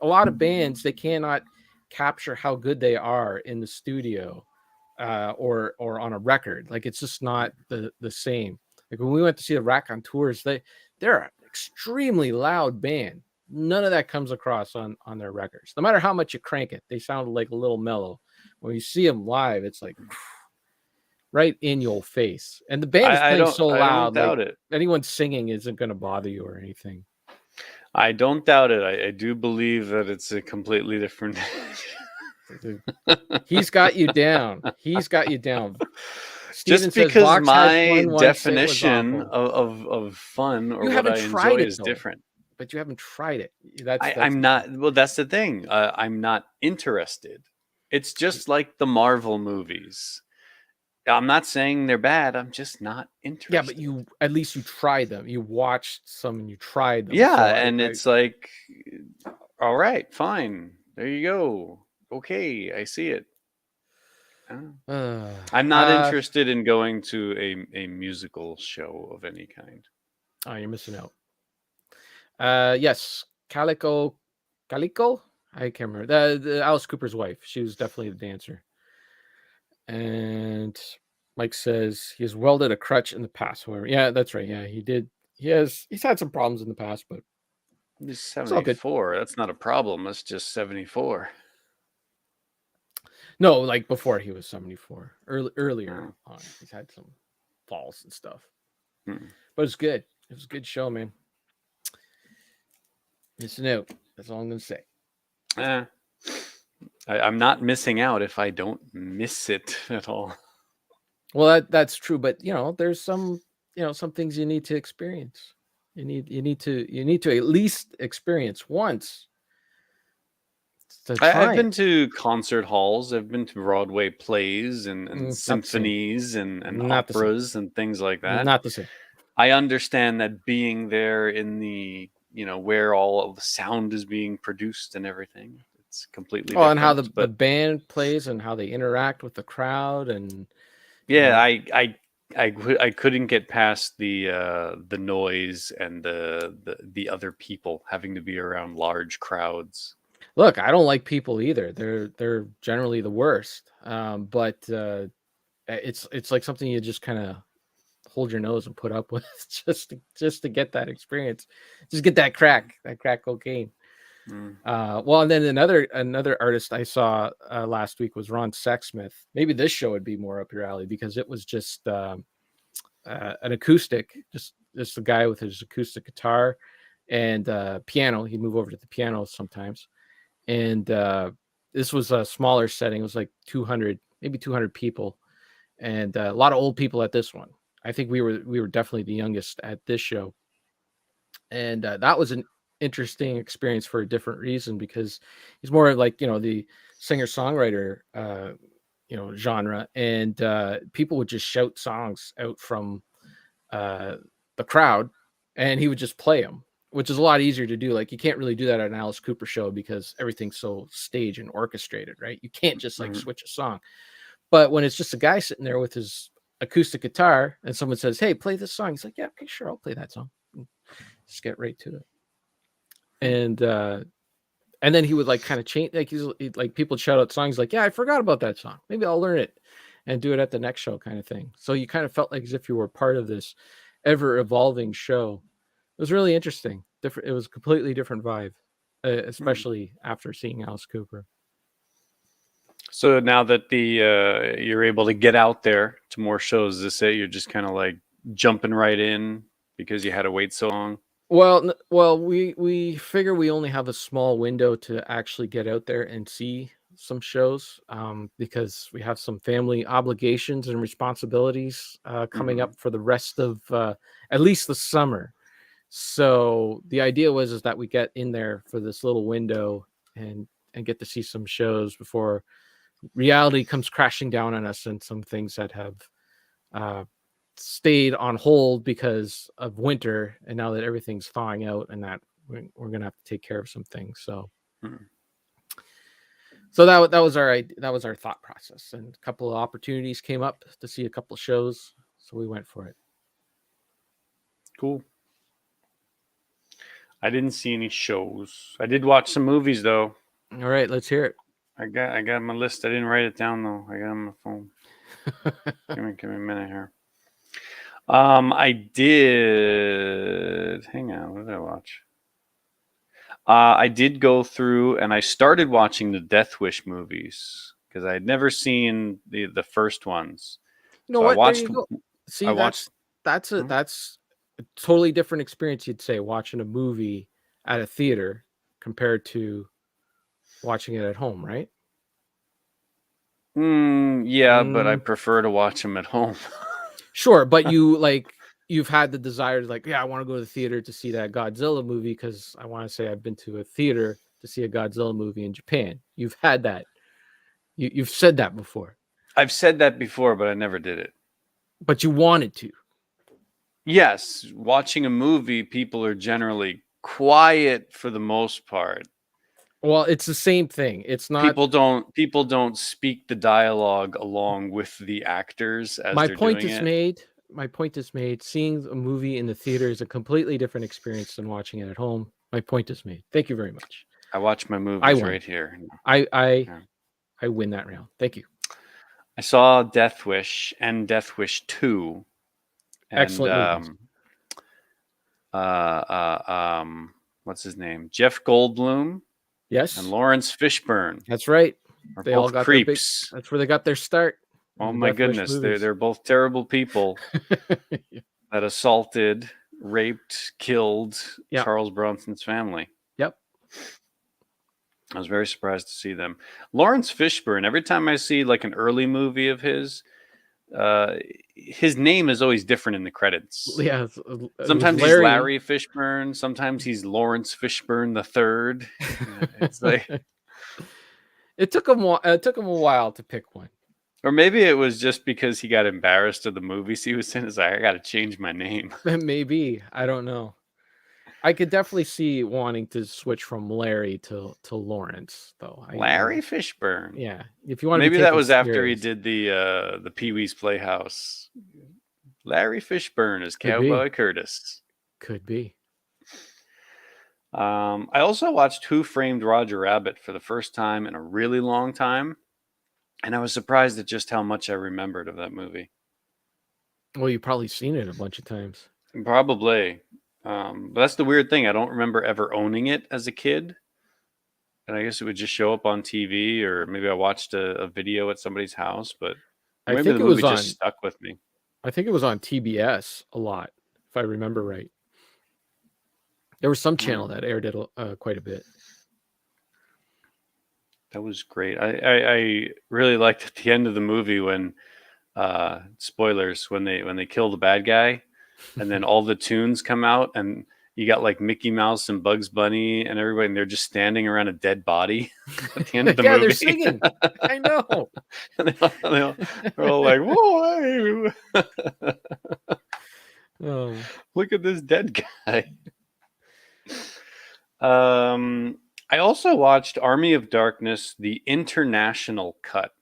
lot of bands, they cannot capture how good they are in the studio or on a record. Like it's just not the same. Like when we went to see the Raconteurs, they're an extremely loud band. None of that comes across on their records. No matter how much you crank it, they sound like a little mellow. When you see them live, it's like right in your face. And the band is playing so loud, doubt like it. anyone singing isn't going to bother you or anything. I don't doubt it. I do believe that it's a completely different. He's got you down. He's got you down. Steven Just because says, my definition of fun or what I enjoy is different. But you haven't tried it. I'm not. Well, that's the thing. I'm not interested. It's just like the Marvel movies. I'm not saying they're bad. I'm just not interested. Yeah, but at least you tried them. You watched some and you tried them. Yeah, so it's like, all right, fine. There you go. Okay, I see it. I'm not interested in going to a musical show of any kind. Oh, you're missing out. Yes, Calico. I can't remember. The Alice Cooper's wife. She was definitely the dancer. And Mike says he has welded a crutch in the past. However, yeah, that's right. Yeah, he did. He's had some problems in the past, but he's 74. That's not a problem. That's just 74. No, like before he was 74. Earlier on, he's had some falls and stuff. But it's good. It was a good show, man. Listen out. That's all I'm gonna say. I'm not missing out if I don't miss it at all. Well, that's true, but there's some things you need to experience. You need to at least experience once. I've been to concert halls. I've been to Broadway plays and symphonies and operas and things like that. Not the same. I understand that being there in the where all of the sound is being produced and everything, it's completely different. And how the band plays and how they interact with the crowd and I couldn't get past the noise and the other people having to be around large crowds. Look, I don't like people either. They're generally the worst. But it's like something you just kind of hold your nose and put up with just to get that experience. Just get that crack cocaine. Well, and then another artist I saw last week was Ron Secksmith. Maybe this show would be more up your alley because it was just an acoustic, just a guy with his acoustic guitar and piano. He'd move over to the piano sometimes. And this was a smaller setting. It was like 200 people, and a lot of old people at this one. I think we were definitely the youngest at this show, and that was an interesting experience for a different reason because he's more like the singer-songwriter genre, and people would just shout songs out from the crowd, and he would just play them, which is a lot easier to do. Like you can't really do that at an Alice Cooper show because everything's so staged and orchestrated, right? You can't just like switch a song. But when it's just a guy sitting there with his acoustic guitar and someone says, "Hey, play this song," he's like, "Yeah, okay, sure, I'll play that song." Just get right to it. And then he would like kind of change, like people shout out songs like, "Yeah, I forgot about that song. Maybe I'll learn it and do it at the next show," kind of thing. So you kind of felt like as if you were part of this ever evolving show. It was really interesting. Different. It was a completely different vibe, especially after seeing Alice Cooper. So now that you're able to get out there to more shows, this it you're just kind of like jumping right in because you had to wait so long. Well, we figure we only have a small window to actually get out there and see some shows because we have some family obligations and responsibilities coming up for the rest of at least the summer. So the idea is that we get in there for this little window and get to see some shows before reality comes crashing down on us and some things that have stayed on hold because of winter, and now that everything's thawing out and that we're gonna have to take care of some things. So so that was our thought process, and a couple of opportunities came up to see a couple of shows, so we went for it. Cool. I didn't see any shows. I did watch some movies though. All right, let's hear it. I got my list. I didn't write it down though. I got it on my phone. Give me a minute here. I did. Hang on. What did I watch? I did go through and I started watching the Death Wish movies because I had never seen the first ones. You know So what? I watched. There you go. See, I watched. that's a totally different experience. You'd say watching a movie at a theater compared to watching it at home, right? Yeah, but I prefer to watch them at home. Sure, but you've had the desire to I want to go to the theater to see that Godzilla movie because I want to say I've been to a theater to see a Godzilla movie in Japan. You've had that. You've said that before. I've said that before, but I never did it. But you wanted to. Yes, watching a movie, people are generally quiet for the most part. Well, it's the same thing. It's not people don't speak the dialogue along with the actors as my they're point doing is it. made. My point is made. Seeing a movie in the theater is a completely different experience than watching it at home. My point is made. Thank you very much. I watch my movies right here. I win that round. Thank you. I saw Death Wish and Death Wish 2. And, Excellent movies. What's his name? Jeff Goldblum. Yes. And Lawrence Fishburne. That's right. They all got creeps. That's where they got their start. Oh my goodness. They're both terrible people that assaulted, raped, killed Charles Bronson's family. Yep. I was very surprised to see them. Lawrence Fishburne, every time I see an early movie of his name is always different in the credits. Yeah. Sometimes he's Larry Fishburne. Sometimes he's Lawrence Fishburne III. It's it took him a while to pick one. Or maybe it was just because he got embarrassed of the movies he was in. It's I got to change my name. Maybe. I don't know. I could definitely see wanting to switch from Larry to Lawrence, though. Larry Fishburne. Yeah, if you want. Maybe that was after he did the Pee-wee's Playhouse. Larry Fishburne as Cowboy Curtis. Could be. I also watched Who Framed Roger Rabbit for the first time in a really long time, and I was surprised at just how much I remembered of that movie. Well, you've probably seen it a bunch of times. Probably. But that's the weird thing. I don't remember ever owning it as a kid. And I guess it would just show up on TV, or maybe I watched a video at somebody's house, but maybe the movie just stuck with me. I think it was on TBS a lot, if I remember right. There was some channel that aired it quite a bit. That was great. I really liked at the end of the movie when spoilers, when they kill the bad guy. And then all the tunes come out, and you got Mickey Mouse and Bugs Bunny and everybody, and they're just standing around a dead body at the end of the movie. They're singing. I know. They're all like, "Whoa, oh, look at this dead guy." I also watched Army of Darkness, the international cut,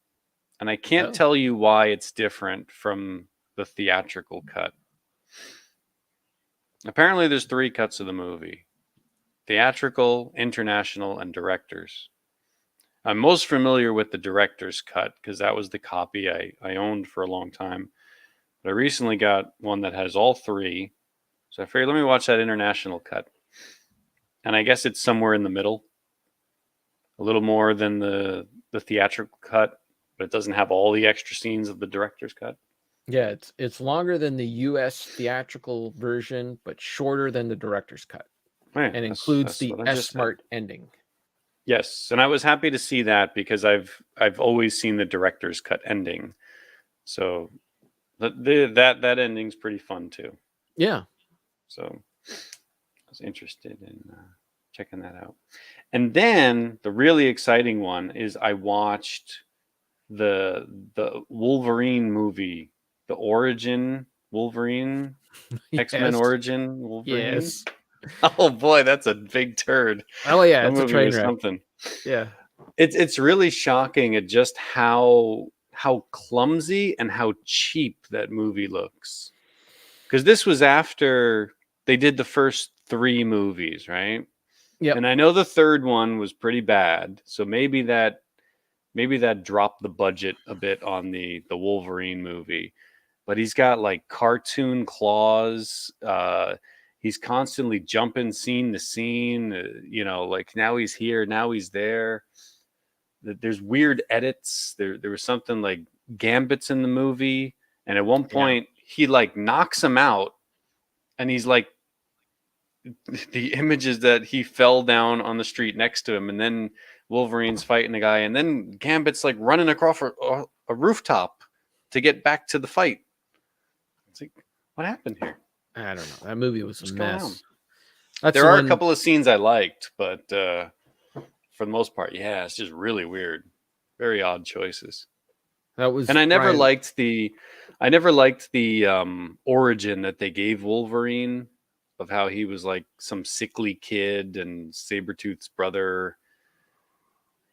and I can't tell you why it's different from the theatrical cut. Apparently, there's 3 cuts of the movie: theatrical, international, and director's. I'm most familiar with the director's cut because that was the copy I owned for a long time. But I recently got one that has all 3. So I figured, let me watch that international cut. And I guess it's somewhere in the middle. A little more than the theatrical cut, but it doesn't have all the extra scenes of the director's cut. Yeah, it's longer than the U.S. theatrical version, but shorter than the director's cut, and includes the S-Mart ending. Yes, and I was happy to see that because I've always seen the director's cut ending, so that ending's pretty fun too. Yeah, so I was interested in checking that out. And then the really exciting one is I watched the Wolverine movie. The Origin Wolverine, X-Men Origin Wolverine. Yes. Oh boy, that's a big turd. Oh yeah, that it's movie a train was wreck. Something. Yeah, it's really shocking at just how clumsy and how cheap that movie looks. Because this was after they did the first 3 movies, right? Yep. And I know the third one was pretty bad, so maybe that dropped the budget a bit on the Wolverine movie. But he's got like cartoon claws. He's constantly jumping scene to scene. Like now he's here, now he's there. There's weird edits. There was something like Gambit's in the movie, and at one point he like knocks him out, and he's like, the image is that he fell down on the street next to him, and then Wolverine's fighting the guy, and then Gambit's like running across a rooftop to get back to the fight. It's like, what happened here? I don't know. That movie was a mess. There are a couple of scenes I liked, but for the most part, it's just really weird. Very odd choices. And I never liked the origin that they gave Wolverine, of how he was like some sickly kid and Sabretooth's brother.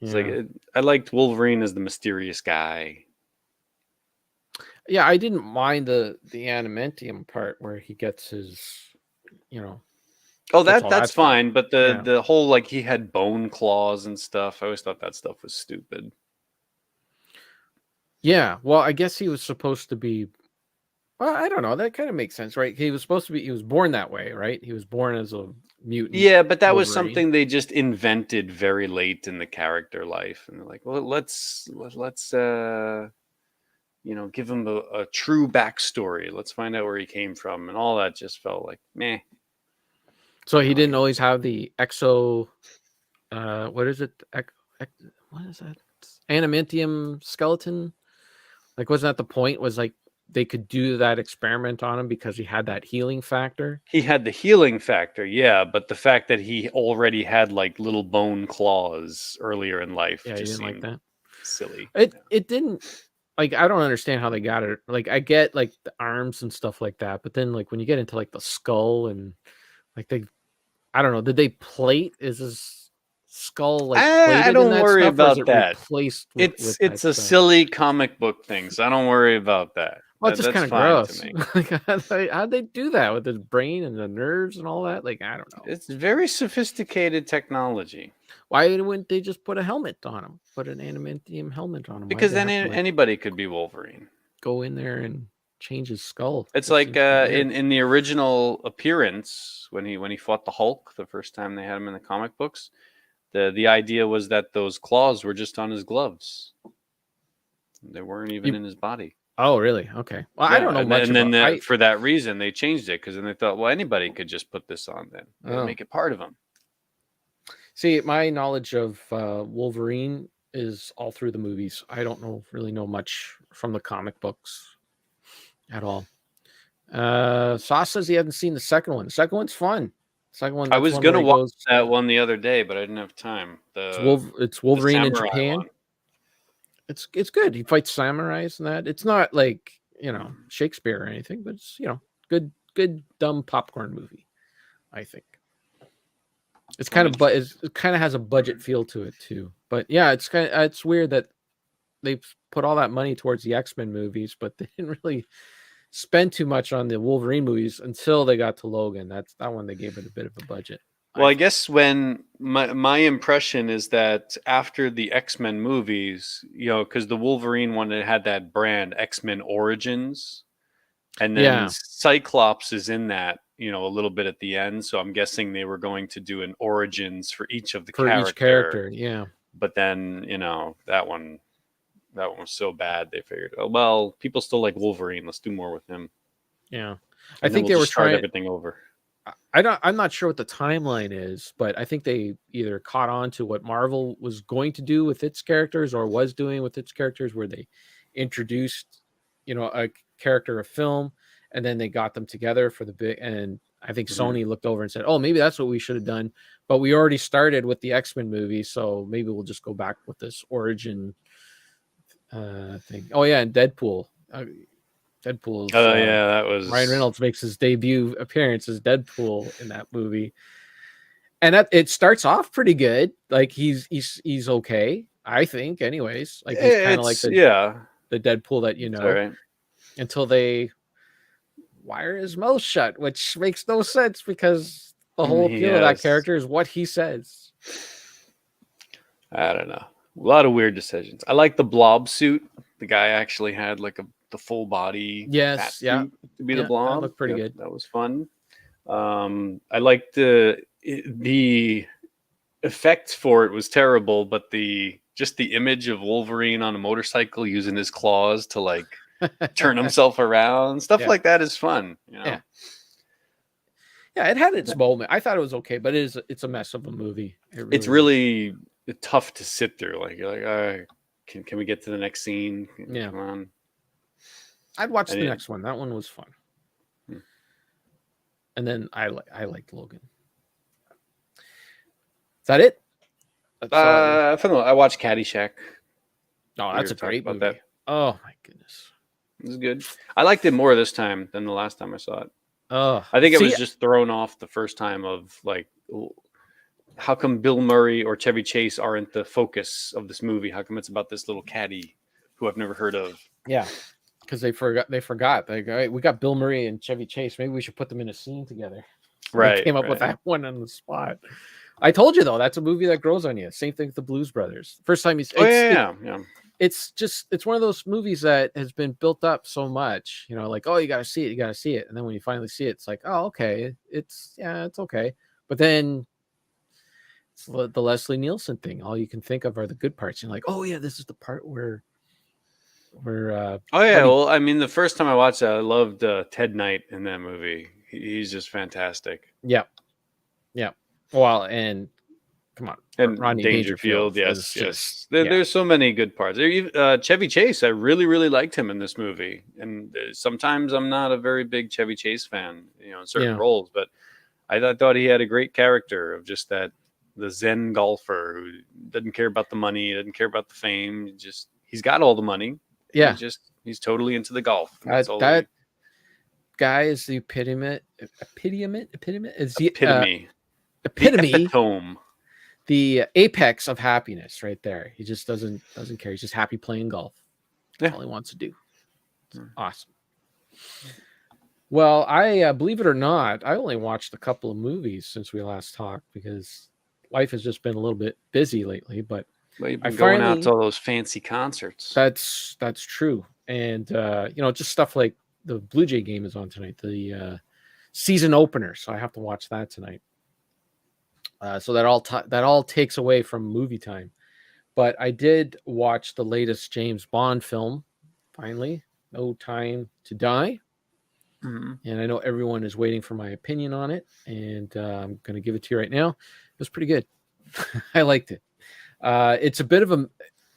It's like I liked Wolverine as the mysterious guy. Yeah, I didn't mind the adamantium part where he gets his, Oh, that's fine, but the whole like he had bone claws and stuff. I always thought that stuff was stupid. Yeah, well, I guess he was supposed to be. Well, I don't know. That kind of makes sense, right? He was supposed to be. He was born that way, right? He was born as a mutant. Yeah, but that was something they just invented very late in the character life, and they're like, well, let's give him a true backstory. Let's find out where he came from, and all that just felt like meh. So he didn't always have the exo. What is it? What is that? Adamantium skeleton. Like, wasn't that the point? Was like they could do that experiment on him because he had that healing factor. He had the healing factor, yeah, but the fact that he already had like little bone claws earlier in life, yeah, just you didn't like that. Silly. It didn't. Like, I don't understand how they got it. Like, I get like the arms and stuff like that, but then like when you get into like the skull and like I don't know, did they plate? Is his skull like plated? I don't worry about that. It's a silly comic book thing, so I don't worry about that. Well, it's just kind of gross. Like, how'd they do that with his brain and the nerves and all that? Like, I don't know. It's very sophisticated technology. Why wouldn't they just put a helmet on him? Put an adamantium helmet on him? Because then anybody could be Wolverine. Go in there and change his skull. It's like in the original appearance when he fought the Hulk the first time they had him in the comic books. The idea was that those claws were just on his gloves. They weren't even in his body. Oh, really? Okay. Well, I don't know much. And then for that reason, they changed it because then they thought, well, anybody could just put this on then. Make it part of them. See, my knowledge of Wolverine is all through the movies. I don't really know much from the comic books at all. Sauce says he hasn't seen the second one. The second one's fun. I was going to watch that one the other day, but I didn't have time. It's Wolverine in Japan. One. It's good. He fights samurais and that. It's not like, Shakespeare or anything, but it's, good dumb popcorn movie, I think. It's kind of it kind of has a budget feel to it too. But yeah, it's weird that they put all that money towards the X-Men movies, but they didn't really spend too much on the Wolverine movies until they got to Logan. That one they gave it a bit of a budget. Well, I guess when my impression is that after the X-Men movies, because the Wolverine one had that brand X-Men Origins, and then Cyclops is in that, a little bit at the end. So I'm guessing they were going to do an Origins for each of the each character, yeah. But then that one was so bad they figured, oh well, people still like Wolverine. Let's do more with him. Yeah, I think they were trying everything over. I'm not sure what the timeline is, but I think they either caught on to what Marvel was going to do with its characters or was doing with its characters, where they introduced, a character of film, and then they got them together for the big. And I think Sony looked over and said, "Oh, maybe that's what we should have done." But we already started with the X-Men movie, so maybe we'll just go back with this origin thing. Oh yeah, and Deadpool. Deadpool. That was Ryan Reynolds makes his debut appearance as Deadpool in that movie, and it starts off pretty good. Like he's okay, I think. Anyways, like he's kind of like the Deadpool that right. Until they wire his mouth shut, which makes no sense because the whole He appeal of that has- character is what he says. I don't know. A lot of weird decisions. I like the blob suit. The guy actually had like the full body Yes, fat yeah. suit to be Yeah, the blob. that looked pretty good. That was fun. I liked the effects for it was terrible, but just the image of Wolverine on a motorcycle using his claws to like turn himself around, stuff Yeah. like that is fun. You know? Yeah. Yeah, it had its moment. I thought it was okay, but it's a mess of a movie. It's really tough to sit through. Like you're like, all right, can we get to the next scene? Yeah. Come on. I'd watch the yeah. next one. That one was fun. And then I liked Logan. Is that it? That's I don't know. I watched Caddyshack. no, we that's were a great talking movie. about that. Oh my goodness. It was good. I liked it more this time than the last time I saw it. Oh, I think it was just thrown off the first time of like, how come Bill Murray or Chevy Chase aren't the focus of this movie? How come it's about this little caddy who I've never heard of? yeah, because they forgot. They go, hey, we got Bill Murray and Chevy Chase. Maybe we should put them in a scene together. Right. They came up with that one on the spot. I told you though, that's a movie that grows on you. Same thing with the Blues Brothers. First time it's one of those movies that has been built up so much, like, oh, you got to see it. And then when you finally see it, it's like, oh, okay. It's okay. But then it's the Leslie Nielsen thing. All you can think of are the good parts. You're like, oh yeah, this is the part where well, I mean, the first time I watched it, I loved Ted Knight in that movie. He's just fantastic. Yeah. Well, and come on, And Rodney Dangerfield, is yes. There's so many good parts. Chevy Chase, I really, really liked him in this movie. And sometimes I'm not a very big Chevy Chase fan, in certain roles, but I thought he had a great character of just the Zen golfer who doesn't care about the money, doesn't care about the fame. He's got all the money. Yeah, he's totally into the golf. That guy is the epitome. The apex of happiness right there. He just doesn't care. He's just happy playing golf. That's all he wants to do. It's awesome. Well, I believe it or not, I only watched a couple of movies since we last talked because life has just been a little bit busy lately. But you've been going out to all those fancy concerts. That's true. And just stuff like the Blue Jay game is on tonight, the season opener. So I have to watch that tonight. So that all takes away from movie time. But I did watch the latest James Bond film, finally, No Time to Die. Mm-hmm. And I know everyone is waiting for my opinion on it. And I'm going to give it to you right now. It was pretty good. I liked it. It's a bit of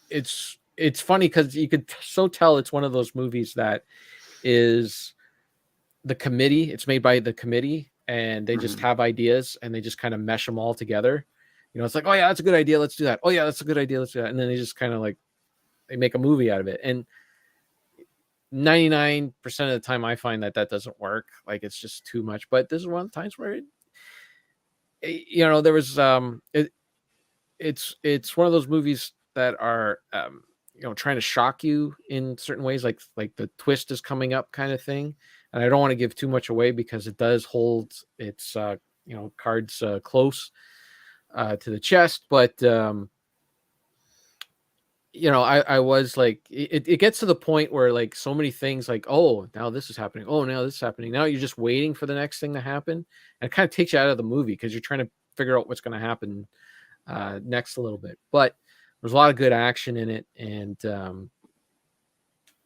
it's funny because you could so tell it's one of those movies that is the committee. It's made by the committee. And they just have ideas and they just kind of mesh them all together. It's like, oh yeah, that's a good idea. Let's do that. Oh yeah, that's a good idea. Let's do that. And then they just kind of like, they make a movie out of it. And 99% of the time I find that doesn't work. Like it's just too much, but this is one of the times where there was, it's one of those movies that are, trying to shock you in certain ways. Like the twist is coming up kind of thing. And I don't want to give too much away because it does hold its, cards close to the chest. But, I was like, it gets to the point where like so many things like, oh, now this is happening. Oh, now this is happening. Now you're just waiting for the next thing to happen. And it kind of takes you out of the movie because you're trying to figure out what's going to happen next a little bit. But there's a lot of good action in it. And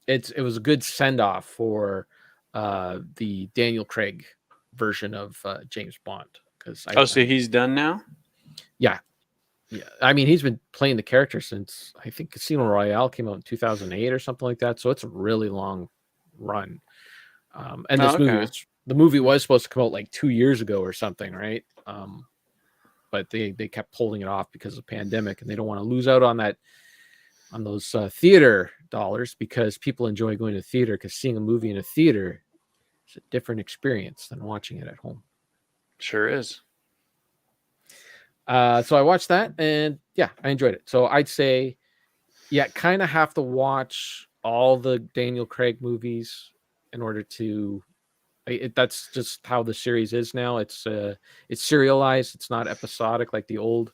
it was a good send off for the Daniel Craig version of James Bond. So he's done now? Yeah. I mean, he's been playing the character since I think Casino Royale came out in 2008 or something like that. So it's a really long run. And this movie was supposed to come out like 2 years ago or something, right? But they kept holding it off because of the pandemic, and they don't want to lose out on those theater dollars because people enjoy going to theater because seeing a movie in a theater is a different experience than watching it at home. Sure is. So I watched that and yeah, I enjoyed it. So I'd say, kind of have to watch all the Daniel Craig movies in order to That's just how the series is now. It's serialized. It's not episodic like the old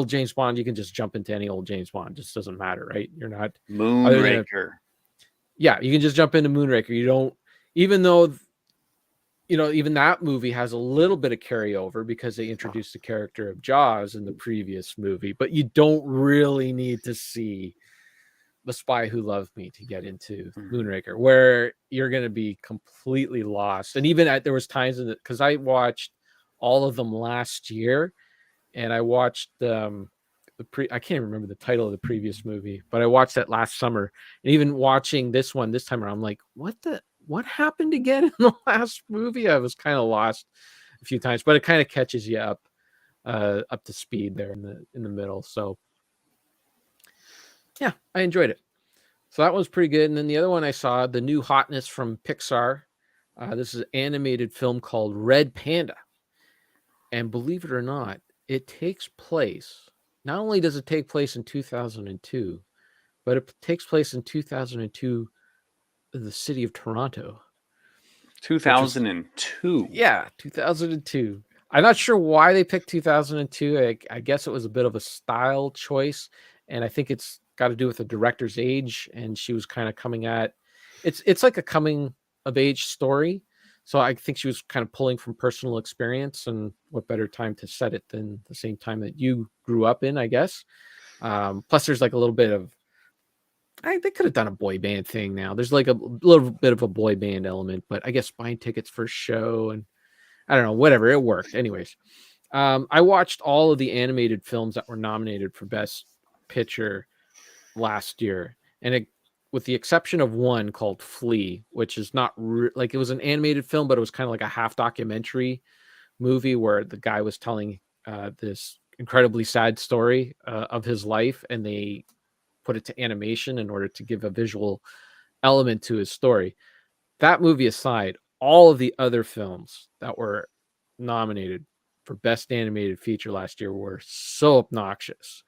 James Bond. You can just jump into any old James Bond. It just doesn't matter, right? You're not Moonraker. Yeah, you can just jump into Moonraker. You don't, even though, even that movie has a little bit of carryover because they introduced the character of Jaws in the previous movie, but you don't really need to see The Spy Who Loved Me to get into Moonraker, where you're going to be completely lost. And even there was times in it, because I watched all of them last year, and I watched I can't remember the title of the previous movie, but I watched that last summer. And even watching this one this time around, I'm like, what happened again in the last movie? I was kind of lost a few times, but it kind of catches you up to speed there in the middle. So yeah, I enjoyed it. So that was pretty good. And then the other one I saw, the new hotness from Pixar. This is an animated film called Red Panda. And believe it or not, it takes place. Not only does it take place in 2002, but it takes place in 2002 in the city of Toronto. 2002. Yeah, 2002. I'm not sure why they picked 2002. I guess it was a bit of a style choice, and I think it's got to do with the director's age, and she was kind of coming at it's like a coming of age story. So I think she was kind of pulling from personal experience, and what better time to set it than the same time that you grew up in, I guess. Plus, there's like a little bit of, they could have done a boy band thing now. There's like a little bit of a boy band element, but I guess buying tickets for a show and I don't know, whatever, it worked. Anyways, I watched all of the animated films that were nominated for Best Picture last year, and with the exception of one called Flea, which is not like, it was an animated film, but it was kind of like a half documentary movie where the guy was telling this incredibly sad story of his life, and they put it to animation in order to give a visual element to his story. That movie aside, all of the other films that were nominated for Best Animated Feature last year were so obnoxious.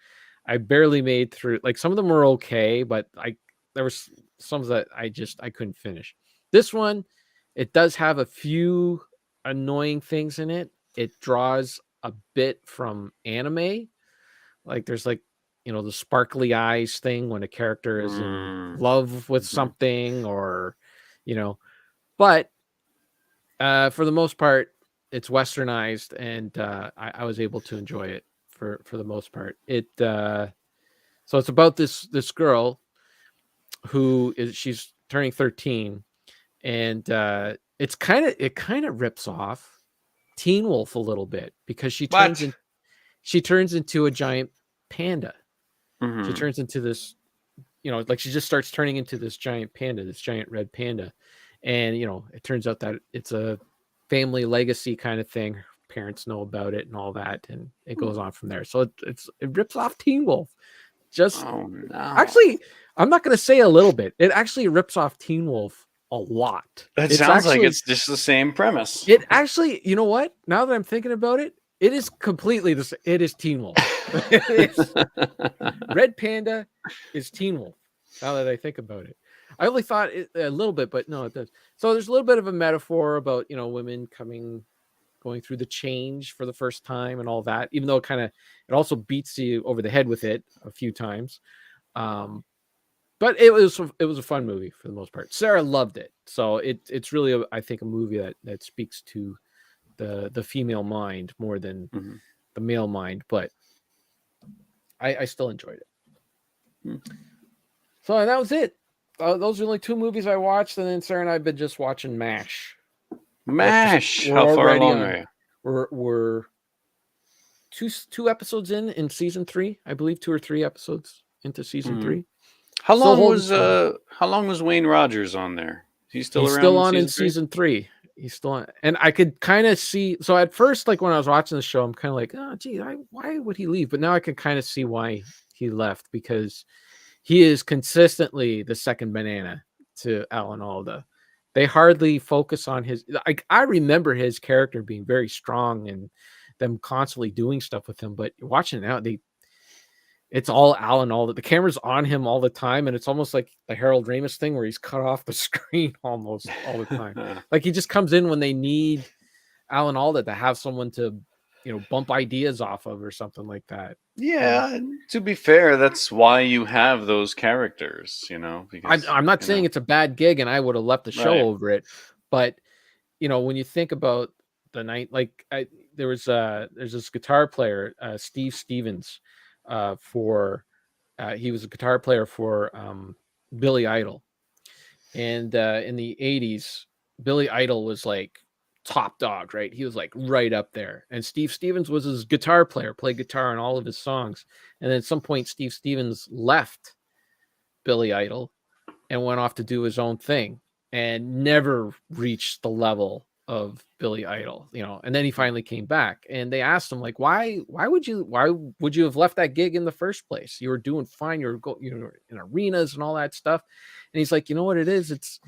I barely made through, like, some of them were okay, but there was some that I couldn't finish. This one, it does have a few annoying things in it. It draws a bit from anime. Like, there's like, the sparkly eyes thing when a character is in love with something, or, but for the most part, it's westernized, and I was able to enjoy it for the most part. So it's about this girl she's turning 13, and it kind of rips off Teen Wolf a little bit, because she turns into a giant panda. She turns into this, like, she just starts turning into this giant panda, this giant red panda. And, it turns out that it's a family legacy kind of thing. Her parents know about it and all that, and it goes on from there. So it rips off Teen Wolf. Actually, I'm not going to say a little bit. It actually rips off Teen Wolf a lot. That sounds like it's just the same premise. It actually, you know what? Now that I'm thinking about it, it is completely the same. It is Teen Wolf. Red Panda is Teen Wolf. Now that I think about it, I only thought a little bit, but no, it does. So there's a little bit of a metaphor about, women going through the change for the first time and all that, even though it also beats you over the head with it a few times. But it was a fun movie for the most part. Sarah loved it. So it's really, I think, a movie that speaks to the female mind more than the male mind, but I still enjoyed it. So that was it. Those are only two movies I watched, and then Sarah and I have been just watching MASH. How far along are you? We're two episodes in season 3, I believe. 2 or 3 episodes into season 3. How long was Wayne Rogers on there? He's still around. Still on in season 3. He's still on, and I could kind of see. So at first, like, when I was watching the show, I'm kind of like, oh, gee, why would he leave? But now I can kind of see why he left, because he is consistently the second banana to Alan Alda. They hardly focus on his. I remember his character being very strong and them constantly doing stuff with him. But watching it now, it's all Alan Alda. The camera's on him all the time, and it's almost like the Harold Ramis thing where he's cut off the screen almost all the time. Like he just comes in when they need Alan Alda to have someone to, bump ideas off of or something like that. Yeah, to be fair, that's why you have those characters, because, I'm not saying it's a bad gig and I would have left the show Right. over it, but when you think about the night, like there's this guitar player, Steve Stevens, he was a guitar player for Billy Idol, and in the 80s, Billy Idol was like top dog, right? He was like right up there, and Steve Stevens was his guitar player, played guitar on all of his songs, and then at some point Steve Stevens left Billy Idol and went off to do his own thing and never reached the level of Billy Idol, and then he finally came back, and they asked him like, why would you have left that gig in the first place? You were doing fine. You were in arenas and all that stuff. And he's like, you know what it is? It's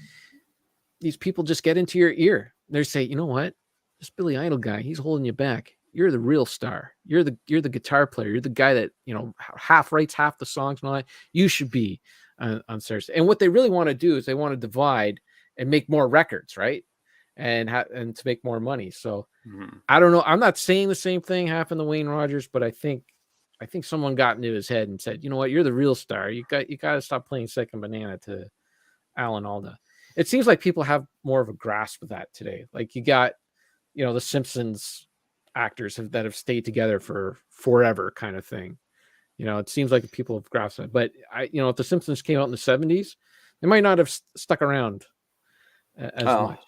these people just get into your ear. They say, you know what? This Billy Idol guy, he's holding you back. You're the real star. You're the guitar player. You're the guy that, half writes half the songs and all that. You should be on Thursday. And what they really want to do is they want to divide and make more records, right? And to make more money. So I don't know. I'm not saying the same thing happened to Wayne Rogers, but I think someone got into his head and said, you know what, you're the real star. You got to stop playing second banana to Alan Alda. It seems like people have more of a grasp of that today. Like you got, the Simpsons actors that have stayed together for forever kind of thing. It seems like people have grasped it. But if the Simpsons came out in the 70s, they might not have stuck around as much.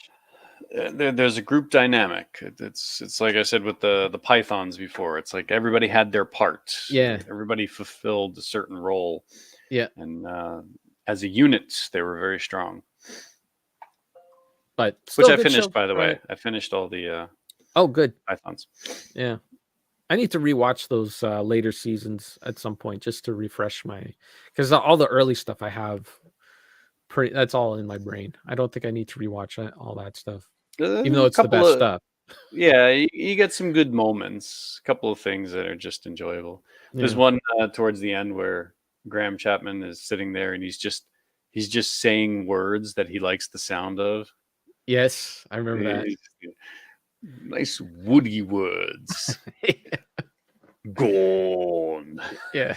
There's a group dynamic. It's like I said with the Pythons before. It's like everybody had their part. Yeah. Everybody fulfilled a certain role. Yeah. And as a unit, they were very strong. But which I finished, by the way. I finished all the good Pythons. Yeah. I need to rewatch those later seasons at some point just to refresh because all the early stuff I have that's all in my brain. I don't think I need to rewatch all that stuff. Even though it's the best stuff. Yeah, you get some good moments. A couple of things that are just enjoyable. There's one towards the end where Graham Chapman is sitting there and he's just saying words that he likes the sound of. Yes, I remember that. Nice woody words. Gone. Yeah.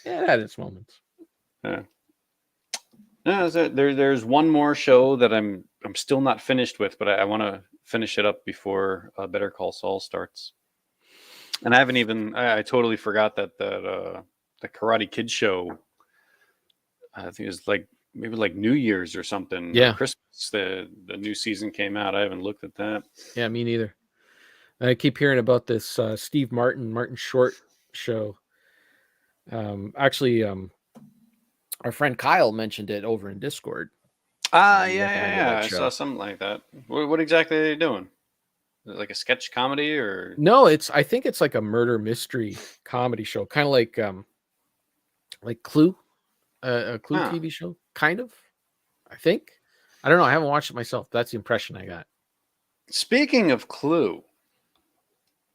Yeah, it had its moments. Yeah. No, there's one more show that I'm still not finished with, but I want to finish it up before Better Call Saul starts. And I haven't even I totally forgot that the Karate Kid show. I think it was maybe like New Year's or something. Yeah, Christmas. The new season came out. I haven't looked at that. Yeah, me neither. I keep hearing about this Steve Martin Short show. Actually, our friend Kyle mentioned it over in Discord. Yeah. I saw something like that. What exactly are they doing? Is it like a sketch comedy or? No, I think it's like a murder mystery comedy show, kind of like Clue, a Clue TV show, kind of. I think. I don't know. I haven't watched it myself. That's the impression I got. Speaking of Clue,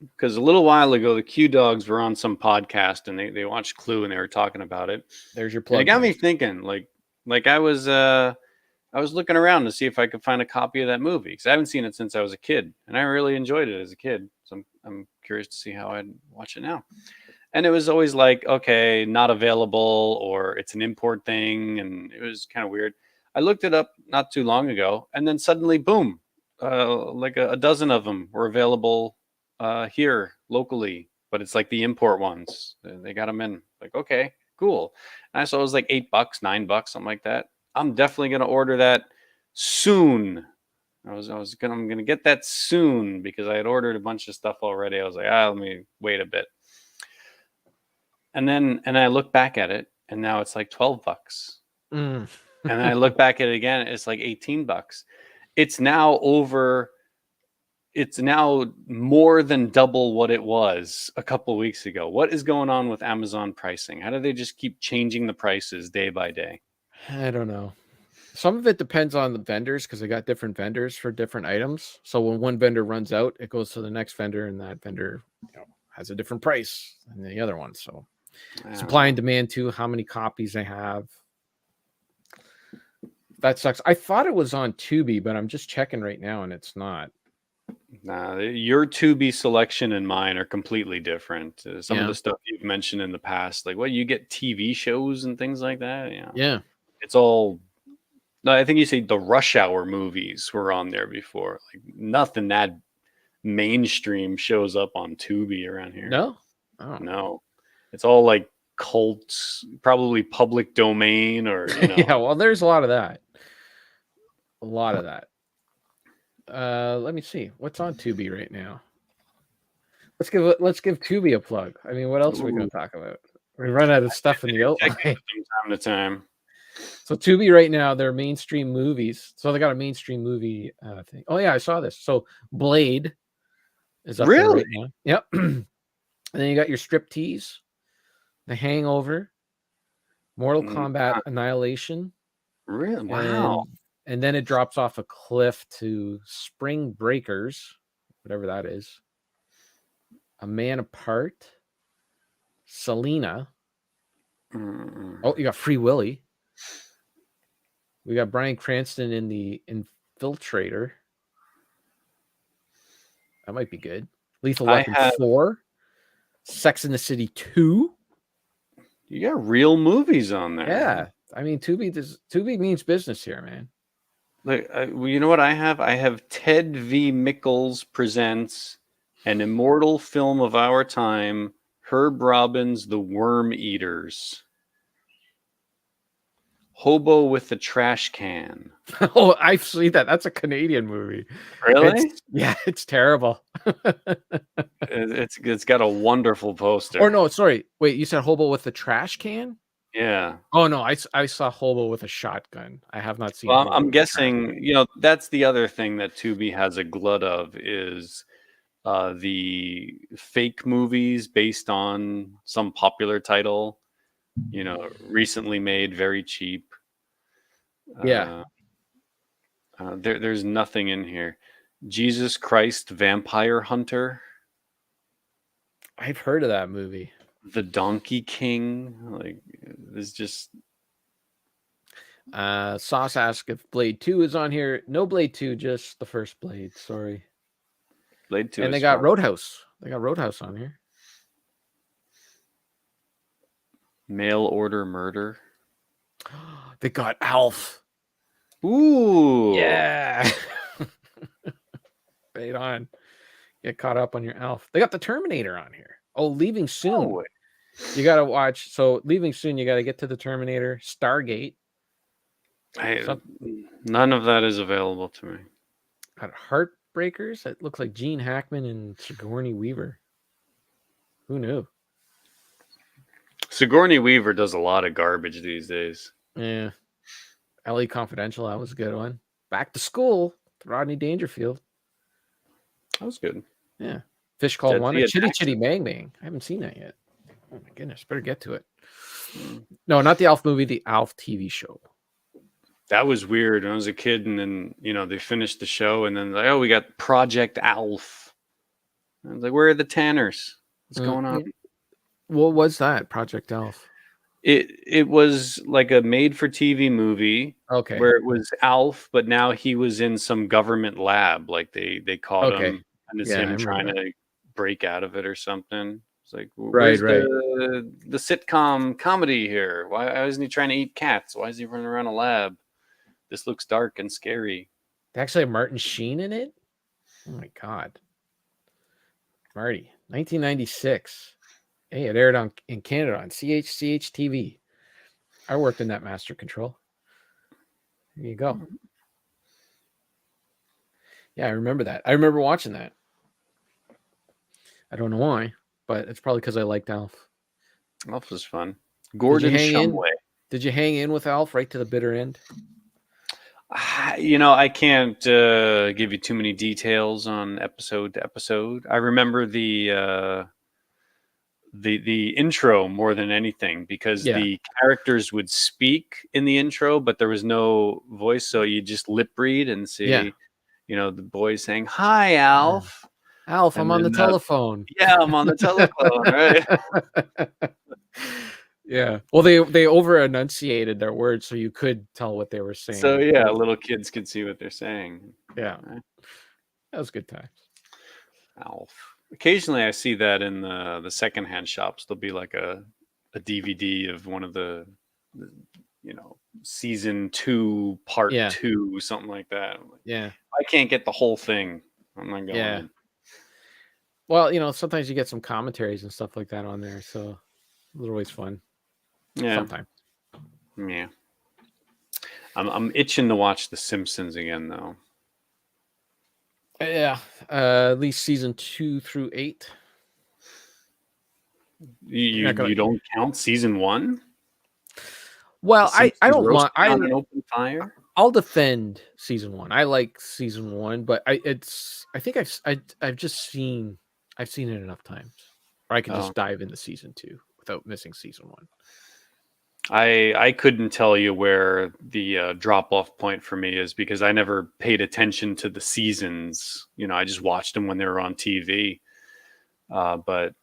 because a little while ago the Q Dogs were on some podcast and they watched Clue and they were talking about it. There's your plug. And it got me thinking, like I was looking around to see if I could find a copy of that movie because I haven't seen it since I was a kid and I really enjoyed it as a kid. So I'm curious to see how I'd watch it now. And it was always like, okay, not available or it's an import thing, and it was kind of weird. I looked it up not too long ago, and then suddenly, boom, like a dozen of them were available here locally, but it's like the import ones. They got them in. Like, okay, cool. And I saw it was like $8, $9, something like that. I'm definitely gonna order that soon. I'm gonna get that soon because I had ordered a bunch of stuff already. I was like, let me wait a bit. And I look back at it, and now it's like $12. And then I look back at it again, it's like $18. It's now more than double what it was a couple of weeks ago. What is going on with Amazon pricing? How do they just keep changing the prices day by day? I don't know. Some of it depends on the vendors because they got different vendors for different items. So when one vendor runs out, it goes to the next vendor, and that vendor has a different price than the other one. So supply and demand too, how many copies they have. That sucks. I thought it was on Tubi, but I'm just checking right now and it's not. Nah, your Tubi selection and mine are completely different. Some of Yeah. the stuff you've mentioned in the past, like what you get TV shows and things like that. Yeah. Yeah. It's all. No, I think you say the Rush Hour movies were on there before. Like nothing that mainstream shows up on Tubi around here. No? Oh. No. It's all like cults, probably public domain or Yeah, well, there's a lot of that. A lot of that. Let me see. What's on Tubi right now? Let's give Tubi a plug. I mean, what else are we going to talk about? We run out of stuff in the outline. From time to time. So Tubi right now, they're mainstream movies. So they got a mainstream movie thing. Oh yeah, I saw this. So Blade is up there right now. Yep. And then you got your Striptease, The Hangover, Mortal Kombat Annihilation. Really? Wow. And then it drops off a cliff to Spring Breakers, whatever that is. A Man Apart, Selena. Oh, you got Free Willy. We got Bryan Cranston in The Infiltrator. That might be good. Lethal Weapon 4. Sex in the City 2. You got real movies on there. Yeah. I mean, Tubi means business here, man. Like, well, you know what I have? I have Ted V. Mickles presents an immortal film of our time, Herb Robbins' The Worm Eaters. Hobo with the Trash Can. Oh, I've seen that. That's a Canadian movie. Really? It's terrible. It's got a wonderful poster. Or no, sorry. Wait, you said Hobo with the Trash Can? Yeah. Oh no, I saw Hobo with a Shotgun. I have not seen. Well, I'm guessing, that's the other thing that Tubi has a glut of is the fake movies based on some popular title, recently made, very cheap. Yeah. There's nothing in here. Jesus Christ Vampire Hunter. I've heard of that movie. The Donkey King. Like, there's just. Sauce asked if Blade 2 is on here. No Blade 2, just the first Blade. Sorry. Blade 2. And they got Roadhouse. They got Roadhouse on here. Mail Order Murder. They got Alf. Ooh. Yeah. Right on. Get caught up on your Alf. They got the Terminator on here. Oh, Leaving Soon. Oh. You got to watch. So Leaving Soon, you got to get to the Terminator. Stargate. None of that is available to me. Got Heartbreakers. It looks like Gene Hackman and Sigourney Weaver. Who knew? Sigourney Weaver does a lot of garbage these days. Yeah. LA Confidential. That was a good one. Back to School. Rodney Dangerfield. That was good. Yeah. Fish Called Wanda. Chitty Chitty Bang Bang. I haven't seen that yet. Oh my goodness. Better get to it. No, not the Alf movie. The Alf TV show. That was weird when I was a kid, and then they finished the show, and then like, we got Project Alf. I was like, where are the Tanners? What's going on? What was that, Project Alf? It was like a made-for-TV movie, okay, where it was Alf, but now he was in some government lab, like they caught him, and it's him trying to break out of it or something. It's like, where's the sitcom comedy here? Why isn't he trying to eat cats? Why is he running around a lab? This looks dark and scary. They actually have Martin Sheen in it? Oh my God. Marty, 1996. Hey, it aired in Canada on CHCH TV. I worked in that master control. There you go. Yeah, I remember that. I remember watching that. I don't know why, but it's probably because I liked Alf. Alf was fun. Gordon Shumway. Did you hang in with Alf right to the bitter end? I can't give you too many details on episode to episode. I remember the intro more than anything because the characters would speak in the intro, but there was no voice, so you just lip read and see, the boys saying, "Hi, Alf." Alf, I'm on the telephone. Yeah, I'm on the telephone, right? Yeah. Well, they over enunciated their words, so you could tell what they were saying. So yeah, little kids could see what they're saying. Yeah, that was good times. Alf. Occasionally, I see that in the secondhand shops. There'll be like a DVD of one of the season 2, part 2, something like that. Yeah, I can't get the whole thing. I'm not going. Yeah. Well, sometimes you get some commentaries and stuff like that on there, so it's always fun. Yeah. Sometimes. Yeah. I'm itching to watch The Simpsons again, though. Yeah. At least season 2 through 8. You don't count season 1? Well, I don't want. On an open fire. I'll defend season 1. I like season 1, but I think I've seen it enough times, or I can just dive into season 2 without missing season 1. I couldn't tell you where the drop-off point for me is, because I never paid attention to the seasons. I just watched them when they were on TV. But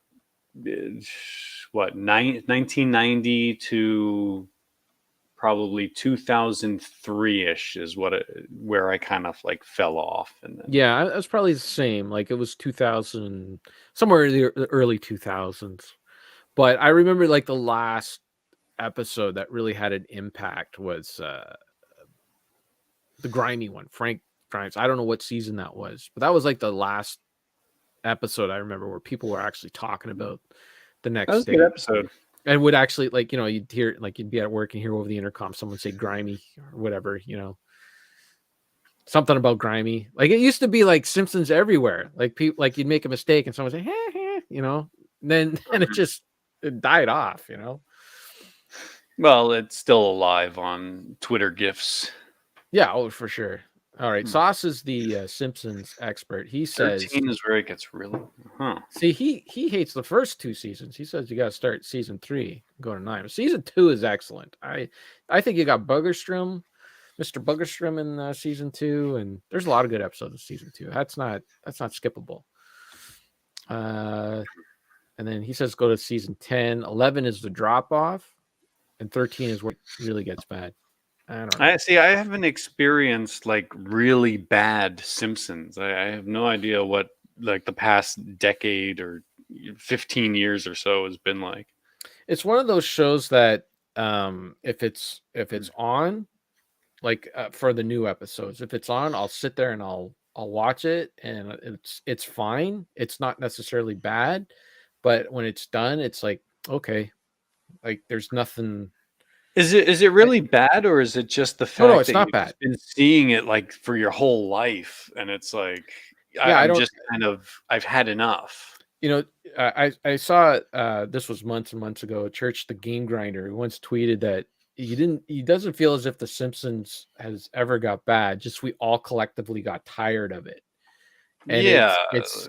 1990 to probably 2003-ish is where I kind of like fell off. And then... Yeah, it was probably the same. Like it was 2000, somewhere in the early 2000s. But I remember like the last episode that really had an impact was the grimy one, Frank Grimes. I don't know what season that was, but that was like the last episode I remember where people were actually talking about the next that was day. A good episode. And would actually, like, you'd hear, like, you'd be at work and hear over the intercom someone say grimy or whatever, something about grimy. Like it used to be like Simpsons everywhere. Like people, like you'd make a mistake and someone would say, hey, then it died off, Well, it's still alive on Twitter GIFs. Yeah, for sure. All right, Sauce is the Simpsons expert. He says 13 is where it gets really. See, he hates the first 2 seasons. He says you got to start season 3, go to 9. Season 2 is excellent. I think you got Mr. Buggerstrom in season 2, and there's a lot of good episodes of season 2. That's not skippable. And then he says go to season 10. 11 is the drop off, and 13 is where it really gets bad. I don't know. I haven't experienced like really bad Simpsons. I have no idea what like the past decade or 15 years or so has been like. It's one of those shows that if it's on, like for the new episodes, if it's on, I'll sit there and I'll watch it, and it's fine. It's not necessarily bad, but when it's done, it's like, okay, like there's nothing. Is it really bad, or is it just the fact it's that not you've bad. been seeing it like for your whole life, and it's like I've had enough. I saw this was months and months ago. Church the Game Grinder, who once tweeted that he doesn't feel as if the Simpsons has ever got bad. Just we all collectively got tired of it. And it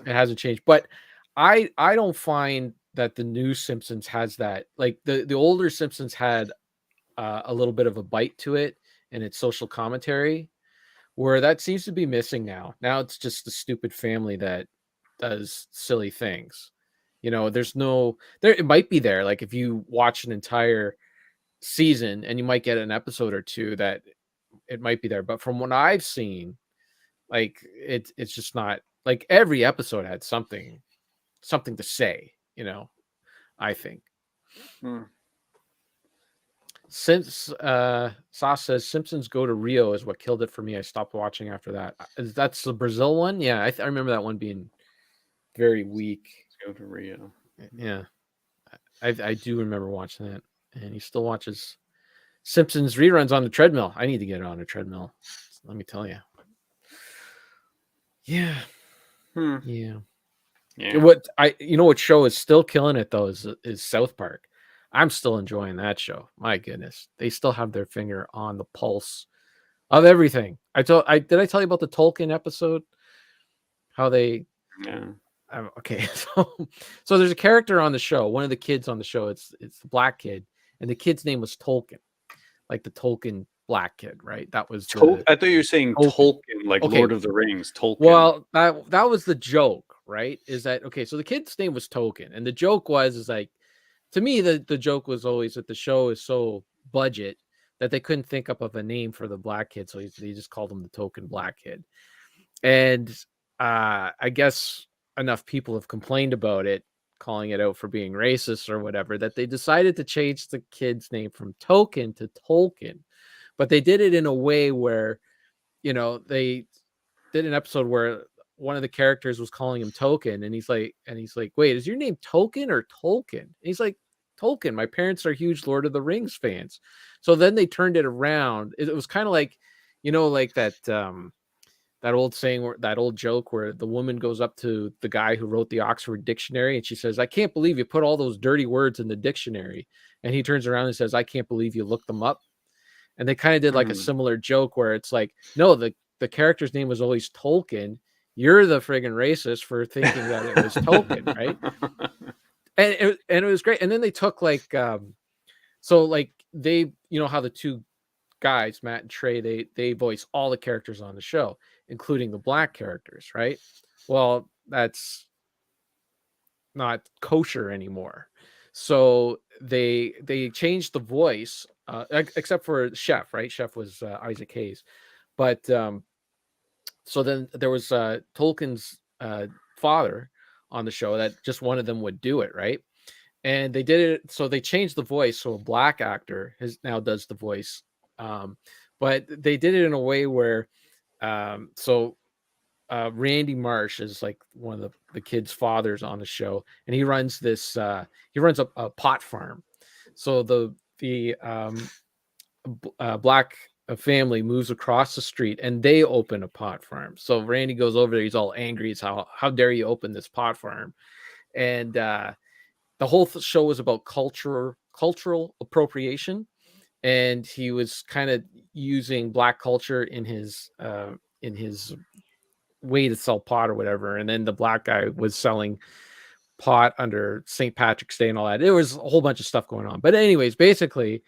hasn't changed. But I don't find that the new Simpsons has that. Like the older Simpsons had a little bit of a bite to it and its social commentary, where that seems to be missing now. Now it's just the stupid family that does silly things. It might be there. Like if you watch an entire season, and you might get an episode or two that it might be there. But from what I've seen, like it's just not like every episode had something to say, I think. Since Sauce says Simpsons Go to Rio is what killed it for me. I stopped watching after that. That's the Brazil one. Yeah, I remember that one being very weak. Go to Rio. Yeah, I do remember watching that. And he still watches Simpsons reruns on the treadmill. I need to get it on a treadmill. Let me tell you. Yeah. Yeah. What show is still killing it though is South Park. I'm still enjoying that show. My goodness, they still have their finger on the pulse of everything. Did I tell you about the Tolkien episode? How they? Yeah. Okay, so there's a character on the show. One of the kids on the show. It's the black kid, and the kid's name was Tolkien, like the Tolkien black kid, right? That was. I thought you were saying Tolkien, like Lord of the Rings. Tolkien. Well, that was the joke, right, is that okay? So the kid's name was Token, and the joke is like, to me, the joke was always that the show is so budget that they couldn't think up of a name for the black kid, so they just called him the Token Black Kid. And I guess enough people have complained about it, calling it out for being racist or whatever, that they decided to change the kid's name from Token to Tolkien. But they did it in a way where, they did an episode where one of the characters was calling him Token, and he's like, wait, is your name Token or Tolkien? And he's like, Tolkien. My parents are huge Lord of the Rings fans. So then they turned it around. It was kind of like, like that old saying, or that old joke where the woman goes up to the guy who wrote the Oxford Dictionary and she says, I can't believe you put all those dirty words in the dictionary. And he turns around and says, I can't believe you looked them up. And they kind of did like a similar joke where it's like, no, the character's name was always Tolkien. You're the friggin' racist for thinking that it was Tolkien, right? And it was great. And then they took like, so like they, how the two guys, Matt and Trey, they voice all the characters on the show, including the black characters, right? Well, that's not kosher anymore. So they changed the voice, except for Chef, right? Chef was Isaac Hayes. But so then there was Tolkien's father on the show that just one of them would do it, right? And they did it, so they changed the voice, so a black actor now does the voice. But they did it in a way where Randy Marsh is like one of the kids' fathers on the show, and he runs this he runs a pot farm. So the black family moves across the street and they open a pot farm. So Randy goes over there, he's all angry. It's how dare you open this pot farm? And the whole show was about cultural appropriation, and he was kind of using black culture in his way to sell pot or whatever. And then the black guy was selling pot under St. Patrick's Day and all that. There was a whole bunch of stuff going on. But anyways, basically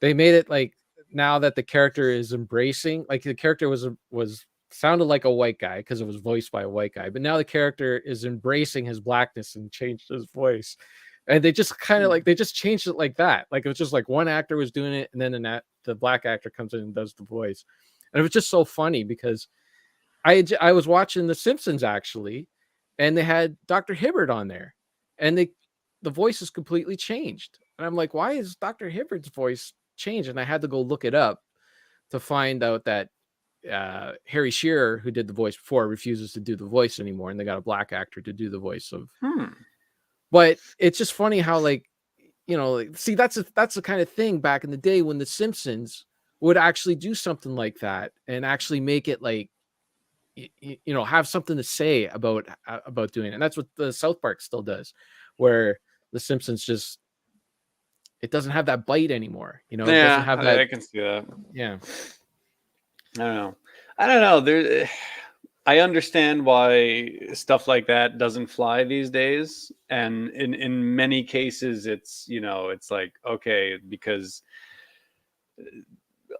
they made it like, now that the character is embracing, like the character was sounded like a white guy because it was voiced by a white guy, but now the character is embracing his blackness and changed his voice. And they just kind of like, they just changed it like that. Like it was just like one actor was doing it, and then the black actor comes in and does the voice. And it was just so funny because I was watching The Simpsons actually, and they had Dr. Hibbert on there, and the voice is completely changed. And I'm like, why is Dr. Hibbert's voice changed? And I had to go look it up to find out that Harry Shearer, who did the voice before, refuses to do the voice anymore, and they got a black actor to do the voice of. But it's just funny how, like, see, that's the kind of thing back in the day when The Simpsons would actually do something like that and actually make it like, have something to say about doing it. And that's what the South Park still does, where The Simpsons just, it doesn't have that bite anymore. It doesn't have that. I can see that. Yeah. I don't know. I understand why stuff like that doesn't fly these days. And in many cases, it's, it's like, okay, because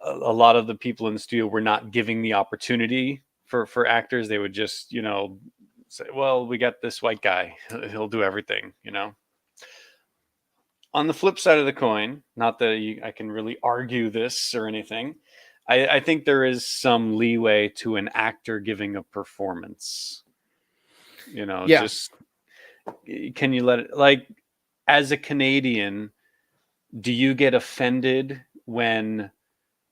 a lot of the people in the studio were not giving the opportunity for actors. They would just, say, well, we got this white guy, he'll do everything, On the flip side of the coin, not that I can really argue this or anything, I think there is some leeway to an actor giving a performance. Just, can you let it, like, as a Canadian, do you get offended when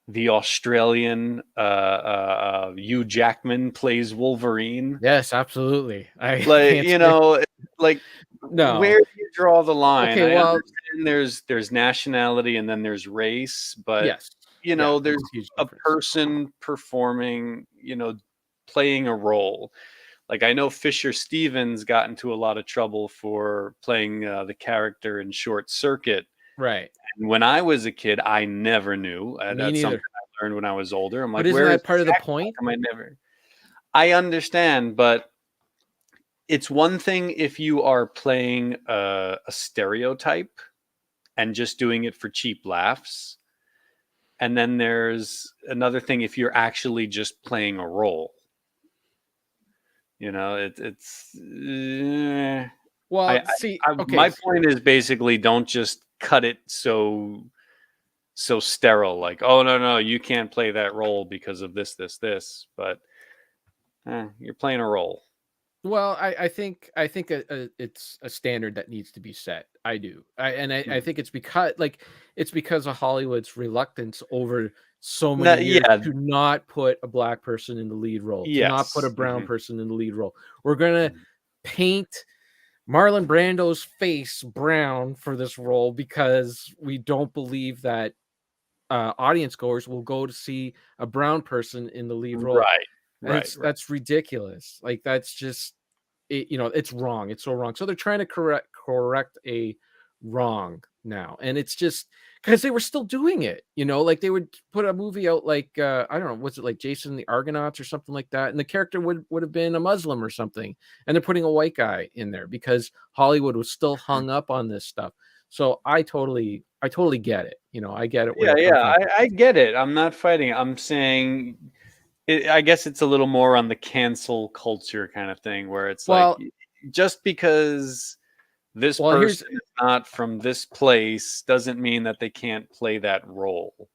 the Australian Hugh Jackman plays Wolverine? Yes, absolutely. No. Where do you draw the line? Okay, well, there's nationality and then there's race, but yes, there's a person performing, playing a role. Like, I know Fisher Stevens got into a lot of trouble for playing the character in Short Circuit. Right. And when I was a kid, I never knew. That's something I learned when I was older. I'm like, but isn't that part of the point? I understand, but it's one thing if you are playing a stereotype and just doing it for cheap laughs. And then there's another thing if you're actually just playing a role. It's. Well, see, okay, my point is basically don't just cut it so sterile. Like, oh no, you can't play that role because of this. But you're playing a role. well, I think it's a standard that needs to be set. I do, I think it's because of Hollywood's reluctance over so No, many years yeah. to not put a black person in the lead role, to not put a Yes. brown person in the lead role. We're gonna paint Marlon Brando's face brown for this role because we don't believe that audience goers will go to see a brown person in the lead role. Right. That's ridiculous. Like that's just it's wrong. It's so wrong. So they're trying to correct a wrong now, and it's just because they were still doing it. Like they would put a movie out like I don't know, was it like Jason and the Argonauts or something like that, and the character would have been a Muslim or something, and they're putting a white guy in there because Hollywood was still hung up on this stuff. So I totally get it. I get it. Yeah. I get it. I'm not fighting it. I'm saying. I guess it's a little more on the cancel culture kind of thing where it's like just because this person is not from this place doesn't mean that they can't play that role.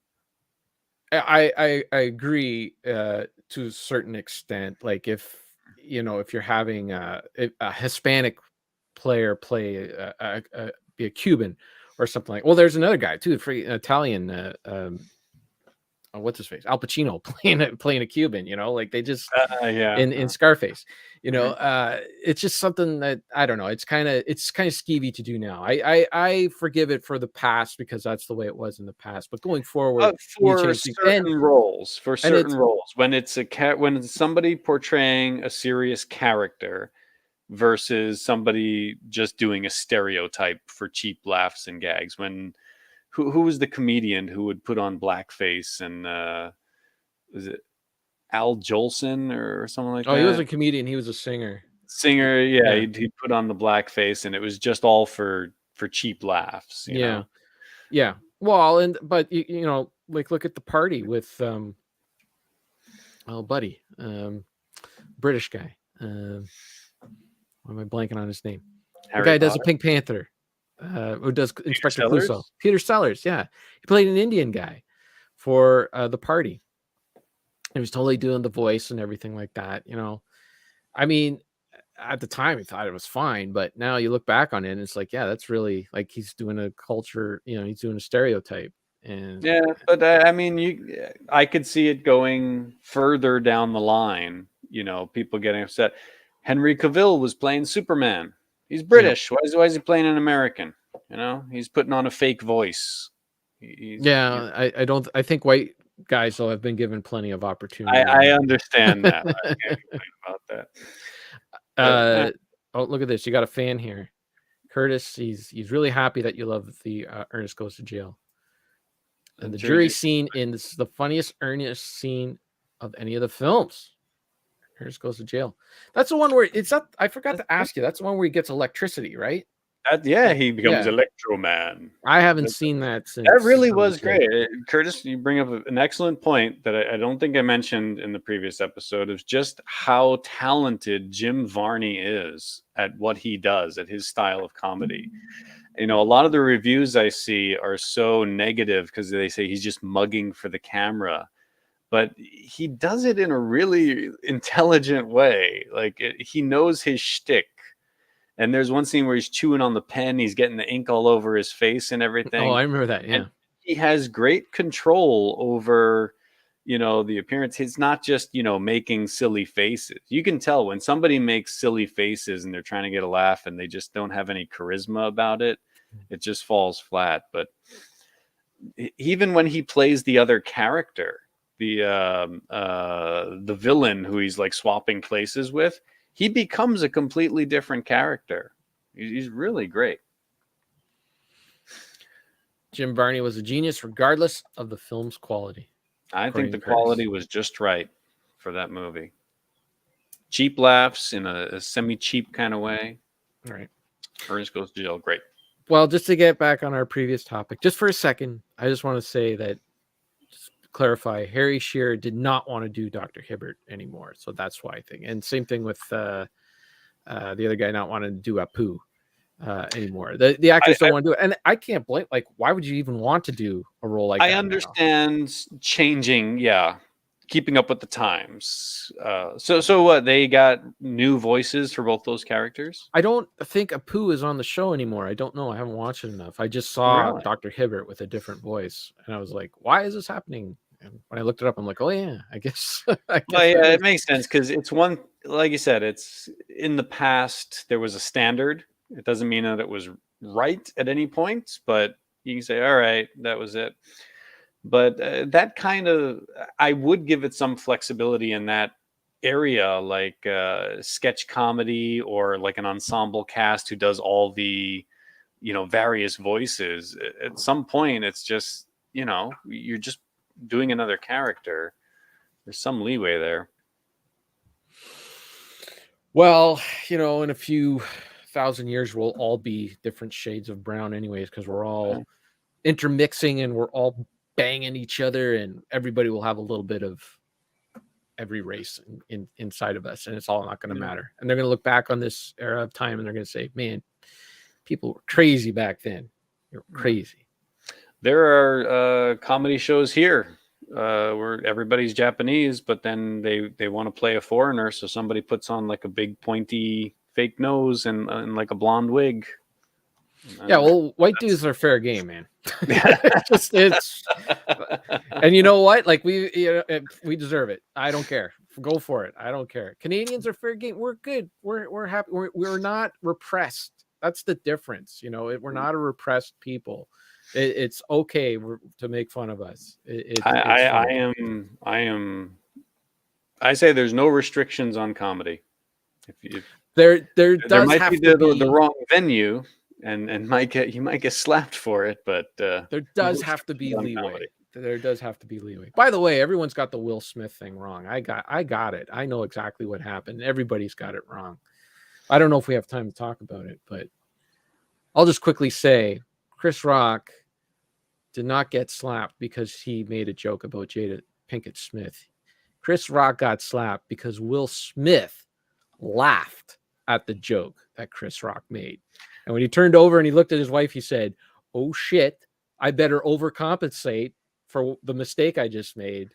I agree to a certain extent. Like if you're having a Hispanic player play be a Cuban or something like. Well, there's another guy too, for Italian. What's his face? Al Pacino playing a Cuban, like they just in Scarface, it's just something that I don't know. It's kind of skeevy to do now. I forgive it for the past because that's the way it was in the past. But going forward, for certain roles, when it's when somebody portraying a serious character versus somebody just doing a stereotype for cheap laughs and gags, when. Who was the comedian who would put on blackface and was it Al Jolson or something like that? Oh, he was a comedian. He was a singer. Yeah. He'd put on the blackface and it was just all for cheap laughs. You know? Yeah. Well, but like look at The Party with buddy, British guy. Why am I blanking on his name? The guy does a Pink Panther. Who does Inspector Clouseau? Peter Sellers, yeah. He played an Indian guy for The Party. He was totally doing the voice and everything like that. I mean, at the time, he thought it was fine, but now you look back on it, and it's like, yeah, that's really like he's doing a culture. He's doing a stereotype. And yeah, but I mean, I could see it going further down the line. People getting upset. Henry Cavill was playing Superman. He's British. Why is he playing an American? He's putting on a fake voice. I don't. I think white guys though have been given plenty of opportunity. I understand that. I can't complain about that. Oh, look at this! You got a fan here, Curtis. He's really happy that you love the Ernest Goes to Jail. And the jury scene is the funniest Ernest scene of any of the films. Ernest Goes to Jail. That's the one where it's not. I forgot to ask you. That's the one where he gets electricity, right? He becomes Electro Man. I haven't seen that since. That really was great. Curtis, you bring up an excellent point that I don't think I mentioned in the previous episode of just how talented Jim Varney is at what he does, at his style of comedy. A lot of the reviews I see are so negative because they say he's just mugging for the camera. But he does it in a really intelligent way. Like he knows his shtick. And there's one scene where he's chewing on the pen. He's getting the ink all over his face and everything. Oh, I remember that. Yeah. And he has great control over, the appearance. He's not just, making silly faces. You can tell when somebody makes silly faces and they're trying to get a laugh and they just don't have any charisma about it. It just falls flat. But even when he plays the other character, the villain who he's like swapping places with, he becomes a completely different character. He's really great. Jim Varney was a genius regardless of the film's quality. I think the quality was just right for that movie. Cheap laughs in a semi-cheap kind of way. All right. Ernest Goes to Jail, great. Well, just to get back on our previous topic, just for a second, I just want to say that clarify, Harry Shearer did not want to do Dr. Hibbert anymore, so that's why I think. And same thing with the other guy not wanting to do Apu anymore. The actors don't want to do it, and I can't blame. Like, why would you even want to do a role like that? I understand changing, keeping up with the times. So what? They got new voices for both those characters? I don't think Apu is on the show anymore. I don't know. I haven't watched it enough. I just saw Really? Dr. Hibbert with a different voice, and I was like, "Why is this happening?" And when I looked it up, I'm like, "Oh yeah, I guess." It makes sense because it's one, like you said, it's in the past there was a standard. It doesn't mean that it was right at any point, but you can say, "All right, that was it." But that kind of, I would give it some flexibility in that area, like sketch comedy or like an ensemble cast who does all the, various voices. At some point, it's just, you're just doing another character. There's some leeway there. Well, in a few thousand years, we'll all be different shades of brown anyways, because we're all intermixing and we're all banging each other, and everybody will have a little bit of every race inside of us, and it's all not going to matter. And they're going to look back on this era of time and they're going to say, man, people were crazy back then. They were crazy. There are comedy shows here where everybody's Japanese, but then they want to play a foreigner, so somebody puts on like a big pointy fake nose and like a blonde wig. Yeah, well, white dudes are fair game, man. it's and you know what? Like we deserve it. I don't care. Go for it. I don't care. Canadians are fair game. We're good. We're happy. We're not repressed. That's the difference. We're not a repressed people. It's okay to make fun of us. I say there's no restrictions on comedy. If there might have be to be the wrong venue. And you might get slapped for it, but there does have to be leeway. There does have to be leeway. By the way, everyone's got the Will Smith thing wrong. I got it. I know exactly what happened. Everybody's got it wrong. I don't know if we have time to talk about it, but I'll just quickly say Chris Rock did not get slapped because he made a joke about Jada Pinkett Smith. Chris Rock got slapped because Will Smith laughed at the joke that Chris Rock made. And when he turned over and he looked at his wife, he said, "Oh shit, I better overcompensate for the mistake I just made."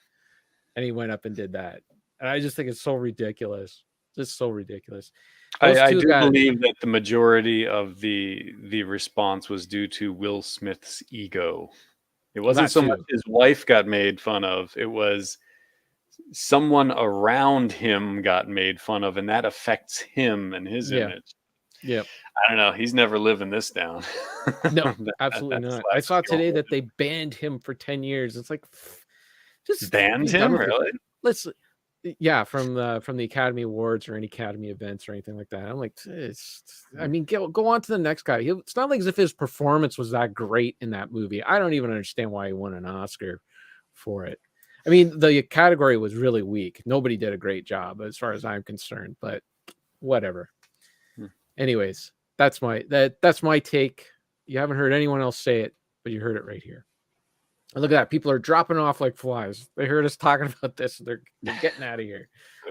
And he went up and did that. And I just think it's so ridiculous. Just so ridiculous. I do believe that the majority of the response was due to Will Smith's ego. It wasn't so much his wife got made fun of. It was someone around him got made fun of, and that affects him and his image. Yep. I don't know. He's never living this down. No, absolutely not. I saw today that they banned him for 10 years. It's like, just banned him, really? From the Academy Awards or any Academy events or anything like that. I'm like, go on to the next guy. It's not like as if his performance was that great in that movie. I don't even understand why he won an Oscar for it. I mean, the category was really weak. Nobody did a great job as far as I'm concerned, but whatever. Anyways, that's my take. You haven't heard anyone else say it, but you heard it right here. And look at that. People are dropping off like flies. They heard us talking about this. They're getting out of here.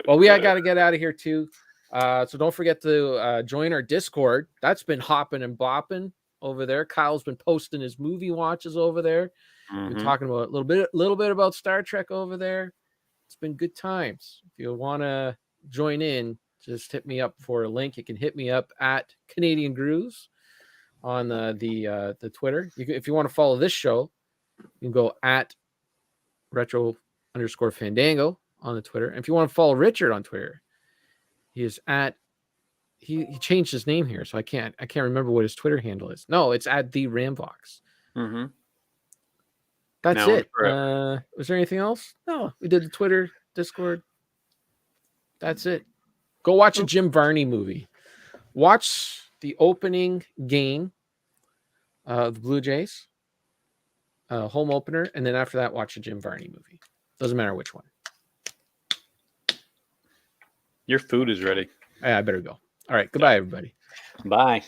Well, I got to get out of here too. So don't forget to join our Discord. That's been hopping and bopping over there. Kyle's been posting his movie watches over there. We're talking about a little bit about Star Trek over there. It's been good times. If you want to join in, just hit me up for a link. You can hit me up at Canadian Grooves on the Twitter. If you want to follow this show, you can go at retro_Fandango on the Twitter. And if you want to follow Richard on Twitter, he is at he changed his name here, so I can't remember what his Twitter handle is. No, it's at the Ramvox. That's it. Was there anything else? No, we did the Twitter, Discord. That's it. Go watch a Jim Varney movie. Watch the opening game of the Blue Jays, home opener, and then after that, watch a Jim Varney movie. Doesn't matter which one. Your food is ready. I better go. All right. Goodbye, everybody. Bye.